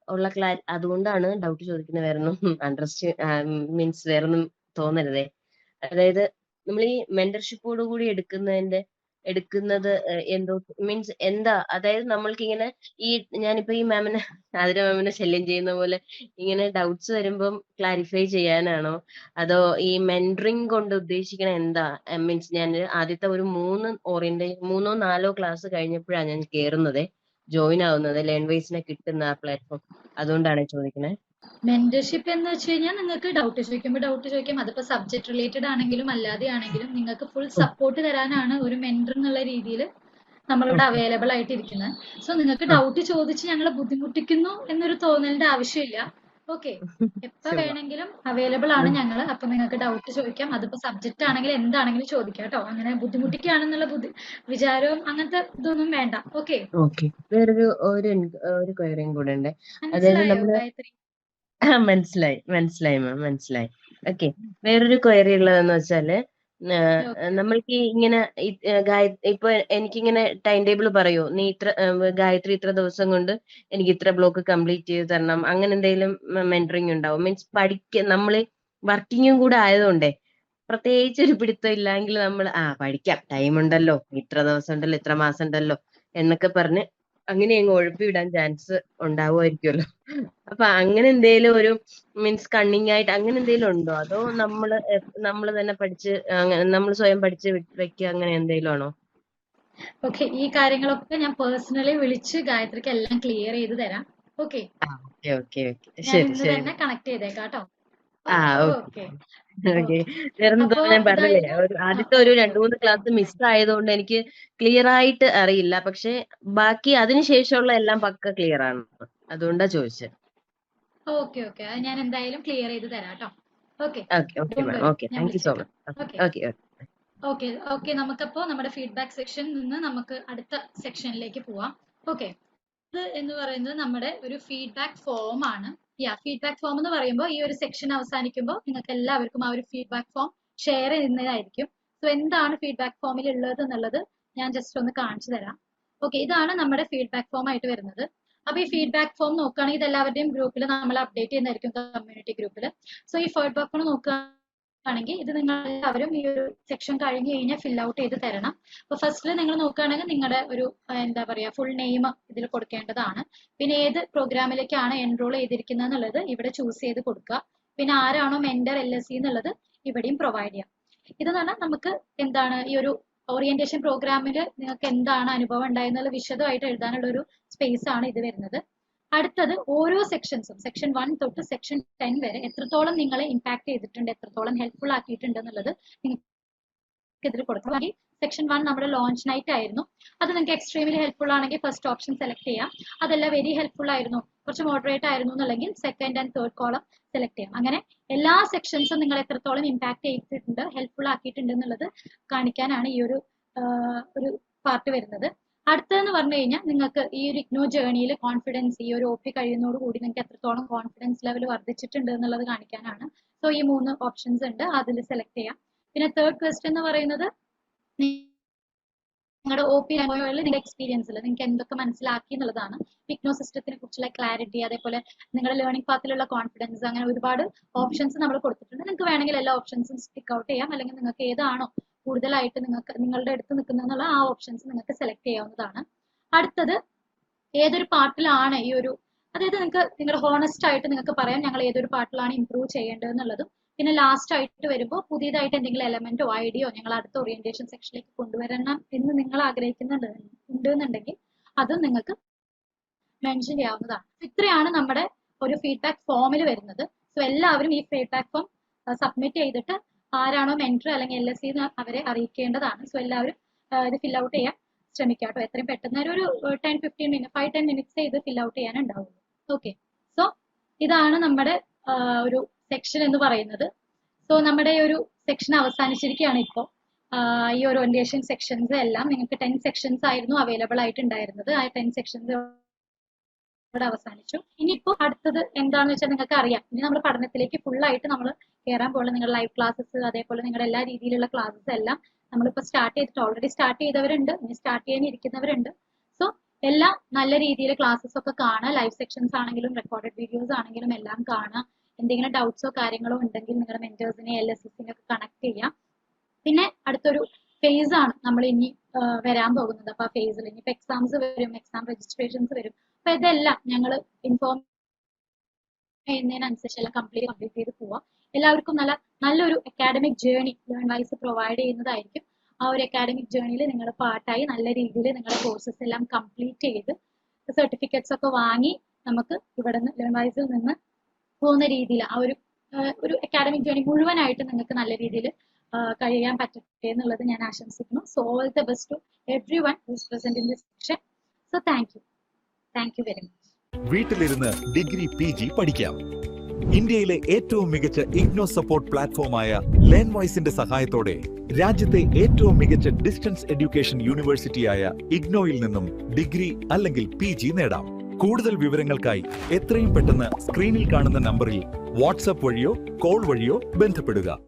ഉള്ള അതുകൊണ്ടാണ് ഡൗട്ട് ചോദിക്കുന്നത്. വേറൊന്നും മീൻസ് വേറൊന്നും തോന്നരുതേ. അതായത് നമ്മൾ ഈ മെന്റർഷിപ്പോട് കൂടി എടുക്കുന്നത് എന്തോ മീൻസ് എന്താ, അതായത് നമ്മൾക്ക് ഇങ്ങനെ ഞാനിപ്പോ ഈ മാമിനെ ആതിര മാമിനെ ശല്യം ചെയ്യുന്ന പോലെ ഇങ്ങനെ ഡൗട്ട്സ് വരുമ്പം ക്ലാരിഫൈ ചെയ്യാനാണോ, അതോ ഈ മെന്ററിങ് കൊണ്ട് ഉദ്ദേശിക്കണ എന്താ? മീൻസ് ഞാൻ ആദ്യത്തെ ഒരു 3 4 ക്ലാസ് കഴിഞ്ഞപ്പോഴാണ് ഞാൻ കയറുന്നത്, ജോയിൻ ആവുന്നത് ലേൺ വൈസിനെ കിട്ടുന്ന ആ പ്ലാറ്റ്ഫോം. അതുകൊണ്ടാണ് ചോദിക്കണേ. മെന്റർഷിപ്പ് എന്ന് വെച്ച് കഴിഞ്ഞാൽ നിങ്ങൾക്ക് ഡൗട്ട് ചോദിക്കാം. അതിപ്പോ സബ്ജക്ട് റിലേറ്റഡ് ആണെങ്കിലും അല്ലാതെ ആണെങ്കിലും നിങ്ങൾക്ക് ഫുൾ സപ്പോർട്ട് തരാനാണ് ഒരു മെന്റർ എന്നുള്ള രീതിയിൽ നമ്മളിവിടെ അവൈലബിൾ ആയിട്ട് ഇരിക്കുന്നത്. സോ നിങ്ങൾക്ക് ഡൗട്ട് ചോദിച്ച് ഞങ്ങളെ ബുദ്ധിമുട്ടിക്കുന്നു എന്നൊരു തോന്നലിന്റെ ആവശ്യമില്ല. ഓക്കെ, എപ്പോ ശുഭ. വേണമെങ്കിലും അവൈലബിൾ ആണ് ഞങ്ങൾ. അപ്പൊ നിങ്ങൾക്ക് ഡൗട്ട് ചോദിക്കാം. അതിപ്പോ സബ്ജക്റ്റ് ആണെങ്കിലും എന്താണെങ്കിലും ചോദിക്കാം കേട്ടോ. അങ്ങനെ ബുദ്ധിമുട്ടിക്കുകയാണെന്നുള്ള വിചാരവും അങ്ങനത്തെ ഇതൊന്നും വേണ്ട. Okay, okay. ഒരു ക്വയറിയും കൂടെ ഉണ്ട്. അതായത് മനസ്സിലായോ നമ്മള് ഗായത്രി? മനസ്സിലായി മാം, മനസ്സിലായി. ഓക്കെ. വേറൊരു ക്വയറി ഉള്ളതെന്ന് വെച്ചാല് ഓക്കെ, നമ്മൾക്ക് ഇങ്ങനെ ഇപ്പൊ എനിക്കിങ്ങനെ ടൈം ടേബിൾ പറയൂ, നീ ഗായത്രി ഇത്ര ദിവസം കൊണ്ട് എനിക്ക് ഇത്ര ബ്ലോക്ക് കംപ്ലീറ്റ് ചെയ്ത് തരണം, അങ്ങനെ എന്തെങ്കിലും മെന്ററിങ് ഉണ്ടാവും? മീൻസ് നമ്മള് വർക്കിങ്ങും കൂടെ ആയതുകൊണ്ടേ പ്രത്യേകിച്ച് ഒരു പിടുത്തം ഇല്ലെങ്കിൽ നമ്മൾ പഠിക്കാം, ടൈം ഉണ്ടല്ലോ, ഇത്ര ദിവസം ഉണ്ടല്ലോ, ഇത്ര മാസം ഉണ്ടല്ലോ എന്നൊക്കെ പറഞ്ഞ് അങ്ങനെ അങ്ങ് ഒഴുപ്പി വിടാൻ ചാൻസ് ഉണ്ടാവുമായിരിക്കുമല്ലോ. അപ്പൊ അങ്ങനെ എന്തേലും ഒരു മീൻസ് കണ്ണിങ് ആയിട്ട് അങ്ങനെ എന്തേലും ഉണ്ടോ? അതോ നമ്മള് തന്നെ പഠിച്ച് നമ്മൾ സ്വയം പഠിച്ച് വെക്കുക, അങ്ങനെ എന്തേലും ആണോ? ഓക്കെ. ഈ കാര്യങ്ങളൊക്കെ ഞാൻ പേഴ്സണലി വിളിച്ച് ഗായത്രിക്ക് എല്ലാം ക്ലിയർ ചെയ്ത് തരാം. ഓക്കെ, ഓക്കെ ഓക്കെ ഓക്കെ, ഞാൻ ശരി ഇന്ന് ശരി. തന്നെ കണക്ട് ചെയ്തേക്കാം കേട്ടോ. Okay okay okay. ഓക്കെ. വേറെന്തോ അപ്പോ ഞാൻ പറഞ്ഞില്ലേ, ഇതായിരുന്നു. ആദ്യത്തെ ഒരു okay 2-3 okay, class thank you. Miss ആയതുകൊണ്ട് എനിക്ക് ക്ലിയർ ആയിട്ട് അറിയില്ല. പക്ഷെ ബാക്കി അതിനുശേഷമുള്ള എല്ലാം പക്ക ക്ലിയർ ആണ്. അതുകൊണ്ടാ ചോദിച്ചത്. ഓക്കെ ഓക്കെ, അത് ഞാൻ എന്തായാലും ക്ലിയർ ചെയ്ത് തരാം കേട്ടോ. Okay, okay okay don't ma'am. Worry, okay, ഞാൻ താങ്ക് യു സോ വിളിച്ചേക്കാം. Much. Okay okay okay. Okay okay. നമുക്കപ്പോ നമ്മുടെ ഫീഡ്ബാക്ക് സെക്ഷനിൽ നിന്ന് നമുക്ക് അടുത്ത സെക്ഷനിലേക്ക് പോവാം. ഓക്കെ, ഇത് എന്ന് പറയുന്നത് നമ്മുടെ ഒരു ഫീഡ്ബാക്ക് ഫോം ആണ്. ഫീഡ്ബാക്ക് ഫോം എന്ന് പറയുമ്പോൾ ഈ ഒരു സെക്ഷൻ അവസാനിക്കുമ്പോൾ നിങ്ങൾക്ക് എല്ലാവർക്കും ആ ഒരു ഫീഡ്ബാക്ക് ഫോം ഷെയർ ചെയ്യുന്നതായിരിക്കും. സോ എന്താണ് ഫീഡ്ബാക്ക് ഫോമിൽ ഉള്ളത് എന്നുള്ളത് ഞാൻ ജസ്റ്റ് ഒന്ന് കാണിച്ചു തരാം. ഓക്കെ, ഇതാണ് നമ്മുടെ ഫീഡ്ബാക്ക് ഫോം ആയിട്ട് വരുന്നത്. അപ്പൊ ഈ ഫീഡ്ബാക്ക് ഫോം നോക്കുകയാണെങ്കിൽ ഇത് എല്ലാവരുടെയും ഗ്രൂപ്പിൽ നമ്മൾ അപ്ഡേറ്റ് ചെയ്യുന്നതായിരിക്കും, കമ്മ്യൂണിറ്റി ഗ്രൂപ്പിൽ. സോ ഈ ഫീഡ്ബാക്ക് ഫോം നോക്കുകയാണെങ്കിൽ ഇത് നിങ്ങൾ എല്ലാവരും ഈ ഒരു സെക്ഷൻ കഴിഞ്ഞ് കഴിഞ്ഞാൽ ഫിൽ ഔട്ട് ചെയ്ത് തരണം. അപ്പൊ ഫസ്റ്റിൽ നിങ്ങൾ നോക്കുകയാണെങ്കിൽ നിങ്ങളുടെ ഒരു എന്താ പറയാ ഫുൾ നെയിം ഇതിൽ കൊടുക്കേണ്ടതാണ്. പിന്നെ ഏത് പ്രോഗ്രാമിലേക്കാണ് എൻറോൾ ചെയ്തിരിക്കുന്നത് എന്നുള്ളത് ഇവിടെ ചൂസ് ചെയ്ത് കൊടുക്കുക. പിന്നെ ആരാണോ മെന്റർ LSC എന്നുള്ളത് ഇവിടെയും പ്രൊവൈഡ് ചെയ്യാം. ഇതെന്ന് പറഞ്ഞാൽ നമുക്ക് എന്താണ് ഈ ഒരു ഓറിയന്റേഷൻ പ്രോഗ്രാമിൽ നിങ്ങൾക്ക് എന്താണ് അനുഭവം ഉണ്ടായെന്നുള്ള വിശദമായിട്ട് എഴുതാനുള്ള ഒരു സ്പേസ് ആണ് ഇത് വരുന്നത്. അടുത്തത് ഓരോ സെക്ഷൻസും സെക്ഷൻ 1 തൊട്ട് സെക്ഷൻ 10 വരെ എത്രത്തോളം നിങ്ങളെ ഇമ്പാക്ട് ചെയ്തിട്ടുണ്ട്, എത്രത്തോളം ഹെൽപ്ഫുൾ ആക്കിയിട്ടുണ്ട് എന്നുള്ളത് നിങ്ങൾക്ക് ഇതിൽ കൊടുക്കാം. സെക്ഷൻ 1 നമ്മുടെ ലോഞ്ച് നൈറ്റ് ആയിരുന്നു. അത് നിങ്ങൾക്ക് എക്സ്ട്രീംലി ഹെൽപ്ഫുൾ ആണെങ്കിൽ ഫസ്റ്റ് ഓപ്ഷൻ സെലക്ട് ചെയ്യാം. അതല്ല വെരി ഹെൽപ്ഫുൾ ആയിരുന്നു, കുറച്ച് മോഡറേറ്റ് ആയിരുന്നു എന്നുണ്ടെങ്കിൽ second and third column select ചെയ്യാം. അങ്ങനെ എല്ലാ സെക്ഷൻസും നിങ്ങൾ എത്രത്തോളം ഇമ്പാക്ട് ചെയ്തിട്ടുണ്ട്, ഹെൽപ്ഫുൾ ആക്കിയിട്ടുണ്ട് എന്നുള്ളത് കാണിക്കാനാണ് ഈ ഒരു പാർട്ട് വരുന്നത്. അടുത്തതെന്ന് പറഞ്ഞു കഴിഞ്ഞാൽ നിങ്ങൾക്ക് ഈ ഒരു ഇഗ്നോ ജേർണിയിൽ കോൺഫിഡൻസ് ഈ ഒരു OP കഴിയുന്നതോടുകൂടി നിങ്ങൾക്ക് എത്രത്തോളം കോൺഫിഡൻസ് ലെവൽ വർദ്ധിച്ചിട്ടുണ്ട് എന്നുള്ളത് കാണിക്കാനാണ്. സോ ഈ 3 ഓപ്ഷൻസ് ഉണ്ട്, അതിൽ സെലക്ട് ചെയ്യാം. പിന്നെ തേർഡ് ക്വസ്റ്റ്യൻ എന്ന് പറയുന്നത് നിങ്ങളുടെ OP നിങ്ങളുടെ എക്സ്പീരിയൻസിൽ നിങ്ങൾക്ക് എന്തൊക്കെ മനസ്സിലാക്കി എന്നുള്ളതാണ്. ഇഗ്നോ സിസ്റ്റത്തിനെ കുറിച്ചുള്ള ക്ലാരിറ്റി, അതേപോലെ നിങ്ങളുടെ ലേണിംഗ് പാത്തിലുള്ള കോൺഫിഡൻസ്, അങ്ങനെ ഒരുപാട് ഓപ്ഷൻസ് നമ്മൾ കൊടുത്തിട്ടുണ്ട്. നിങ്ങൾക്ക് വേണമെങ്കിൽ എല്ലാ ഓപ്ഷൻസും സ്റ്റിക്ക് ഔട്ട് ചെയ്യാം, അല്ലെങ്കിൽ നിങ്ങൾക്ക് ഏതാണോ കൂടുതലായിട്ട് നിങ്ങളുടെ അടുത്ത് നിൽക്കുന്നതെന്നുള്ള ആ ഓപ്ഷൻസ് നിങ്ങൾക്ക് സെലക്ട് ചെയ്യാവുന്നതാണ്. അടുത്തത് ഏതൊരു പാർട്ടിലാണ് ഈ ഒരു, അതായത് നിങ്ങൾക്ക് നിങ്ങളുടെ ഹോണസ്റ്റ് ആയിട്ട് നിങ്ങൾക്ക് പറയാം ഞങ്ങൾ ഏതൊരു പാർട്ടിലാണ് ഇംപ്രൂവ് ചെയ്യേണ്ടത് എന്നുള്ളതും. പിന്നെ ലാസ്റ്റ് ആയിട്ട് വരുമ്പോൾ പുതിയതായിട്ട് എന്തെങ്കിലും എലമെന്റോ ഐഡിയോ ഞങ്ങൾ അടുത്ത ഓറിയന്റേഷൻ സെക്ഷനിലേക്ക് കൊണ്ടുവരണം എന്ന് നിങ്ങൾ ആഗ്രഹിക്കുന്നുണ്ടെങ്കിൽ അതും നിങ്ങൾക്ക് മെൻഷൻ ചെയ്യാവുന്നതാണ്. ഇത്രയാണ് നമ്മുടെ ഒരു ഫീഡ്ബാക്ക് ഫോമിൽ വരുന്നത്. സോ എല്ലാവരും ഈ ഫീഡ്ബാക്ക് ഫോം സബ്മിറ്റ് ചെയ്തിട്ട് ആരാണോ മെന്റർ അല്ലെങ്കിൽ LSC അവരെ അറിയിക്കേണ്ടതാണ്. സോ എല്ലാവരും ഇത് ഫിൽ ഔട്ട് ചെയ്യാൻ ശ്രമിക്കാം കേട്ടോ. എത്രയും പെട്ടെന്ന് ഒരു 10-15 മിനിറ്റ് 5-10 മിനിറ്റ്സ് ഇത് ഫിൽ ഔട്ട് ചെയ്യാൻ ഉണ്ടാവുള്ളൂ. ഓക്കെ, സോ ഇതാണ് നമ്മുടെ ഒരു സെക്ഷൻ എന്ന് പറയുന്നത്. സോ നമ്മുടെ ഒരു സെക്ഷൻ അവസാനിച്ചിരിക്കുകയാണ് ഇപ്പോൾ. ഈ ഒരു ഓറിയന്റേഷൻ സെക്ഷൻസ് എല്ലാം നിങ്ങൾക്ക് 10 സെക്ഷൻസ് ആയിരുന്നു അവൈലബിൾ ആയിട്ടുണ്ടായിരുന്നത്. ആ 10 സെക്ഷൻസ് ഇവിടെ അവസാനിച്ചു. ഇനിയിപ്പോ അടുത്തത് എന്താണെന്ന് വെച്ചാൽ നിങ്ങൾക്ക് അറിയാം, ഇനി നമ്മൾ പഠനത്തിലേക്ക് ഫുൾ ആയിട്ട് നമ്മൾ കയറാൻ പോകുന്നത് നിങ്ങളുടെ ലൈവ് ക്ലാസ്സസ്, അതേപോലെ നിങ്ങളുടെ എല്ലാ രീതിയിലുള്ള ക്ലാസ്സസ് എല്ലാം നമ്മളിപ്പോൾ സ്റ്റാർട്ട് ചെയ്തിട്ട് ഓൾറെഡി സ്റ്റാർട്ട് ചെയ്തവരുണ്ട്, ഇനി സ്റ്റാർട്ട് ചെയ്യാൻ ഇരിക്കുന്നവരുണ്ട്. സോ എല്ലാം നല്ല രീതിയിൽ ക്ലാസ്സസ് ഒക്കെ കാണുക. ലൈവ് സെക്ഷൻസ് ആണെങ്കിലും റെക്കോർഡഡ് വീഡിയോസ് ആണെങ്കിലും എല്ലാം കാണുക. എന്തെങ്കിലും ഡൗട്ട്സോ കാര്യങ്ങളോ ഉണ്ടെങ്കിൽ നിങ്ങളുടെ മെന്റേഴ്സിനെ LSSനെ ഒക്കെ കണക്ട് ചെയ്യാം. പിന്നെ അടുത്തൊരു ഫേസ് ആണ് നമ്മൾ ഇനി വരാൻ പോകുന്നത്. അപ്പൊ ആ ഫേസിൽ ഇനിയിപ്പോ എക്സാംസ് വരും, എക്സാം രജിസ്ട്രേഷൻസ് വരും. അപ്പൊ ഇതെല്ലാം ഞങ്ങൾ ഇൻഫോം ചെയ്യുന്നതിനനുസരിച്ച് എല്ലാം കംപ്ലീറ്റ് ചെയ്ത് പോവാം. എല്ലാവർക്കും നല്ലൊരു academic journey learn wise provide ചെയ്യുന്നതായിരിക്കും. ആ ഒരു അക്കാഡമിക് ജേർണിയിൽ നിങ്ങൾ പാർട്ടായി നല്ല രീതിയിൽ നിങ്ങളുടെ കോഴ്സസ് എല്ലാം കംപ്ലീറ്റ് ചെയ്ത് സർട്ടിഫിക്കറ്റ്സ് ഒക്കെ വാങ്ങി നമുക്ക് ഇവിടെ നിന്ന് ലേൺ വൈസിൽ നിന്ന് പോകുന്ന രീതിയിൽ ആ ഒരു അക്കാഡമിക് ജേർണി മുഴുവനായിട്ട് നിങ്ങൾക്ക് നല്ല രീതിയിൽ കഴിയാൻ പറ്റട്ടെ എന്നുള്ളത് ഞാൻ ആശംസിക്കുന്നു. So all the best to everyone who's present in this section. So thank you very much. വീട്ടിലിരുന്ന് ഡിഗ്രി PG പഠിക്കാം. ഇന്ത്യയിലെ ഏറ്റവും മികച്ച ഇഗ്നോ സപ്പോർട്ട് പ്ലാറ്റ്ഫോമായ ലേൺവോയ്സിന്റെ സഹായത്തോടെ രാജ്യത്തെ ഏറ്റവും മികച്ച ഡിസ്റ്റൻസ് എഡ്യൂക്കേഷൻ യൂണിവേഴ്സിറ്റിയായ ഇഗ്നോയിൽ നിന്നും ഡിഗ്രി അല്ലെങ്കിൽ PG നേടാം. കൂടുതൽ വിവരങ്ങൾക്കായി എത്രയും പെട്ടെന്ന് സ്ക്രീനിൽ കാണുന്ന നമ്പറിൽ വാട്സ്ആപ്പ് വഴിയോ കോൾ വഴിയോ ബന്ധപ്പെടുക.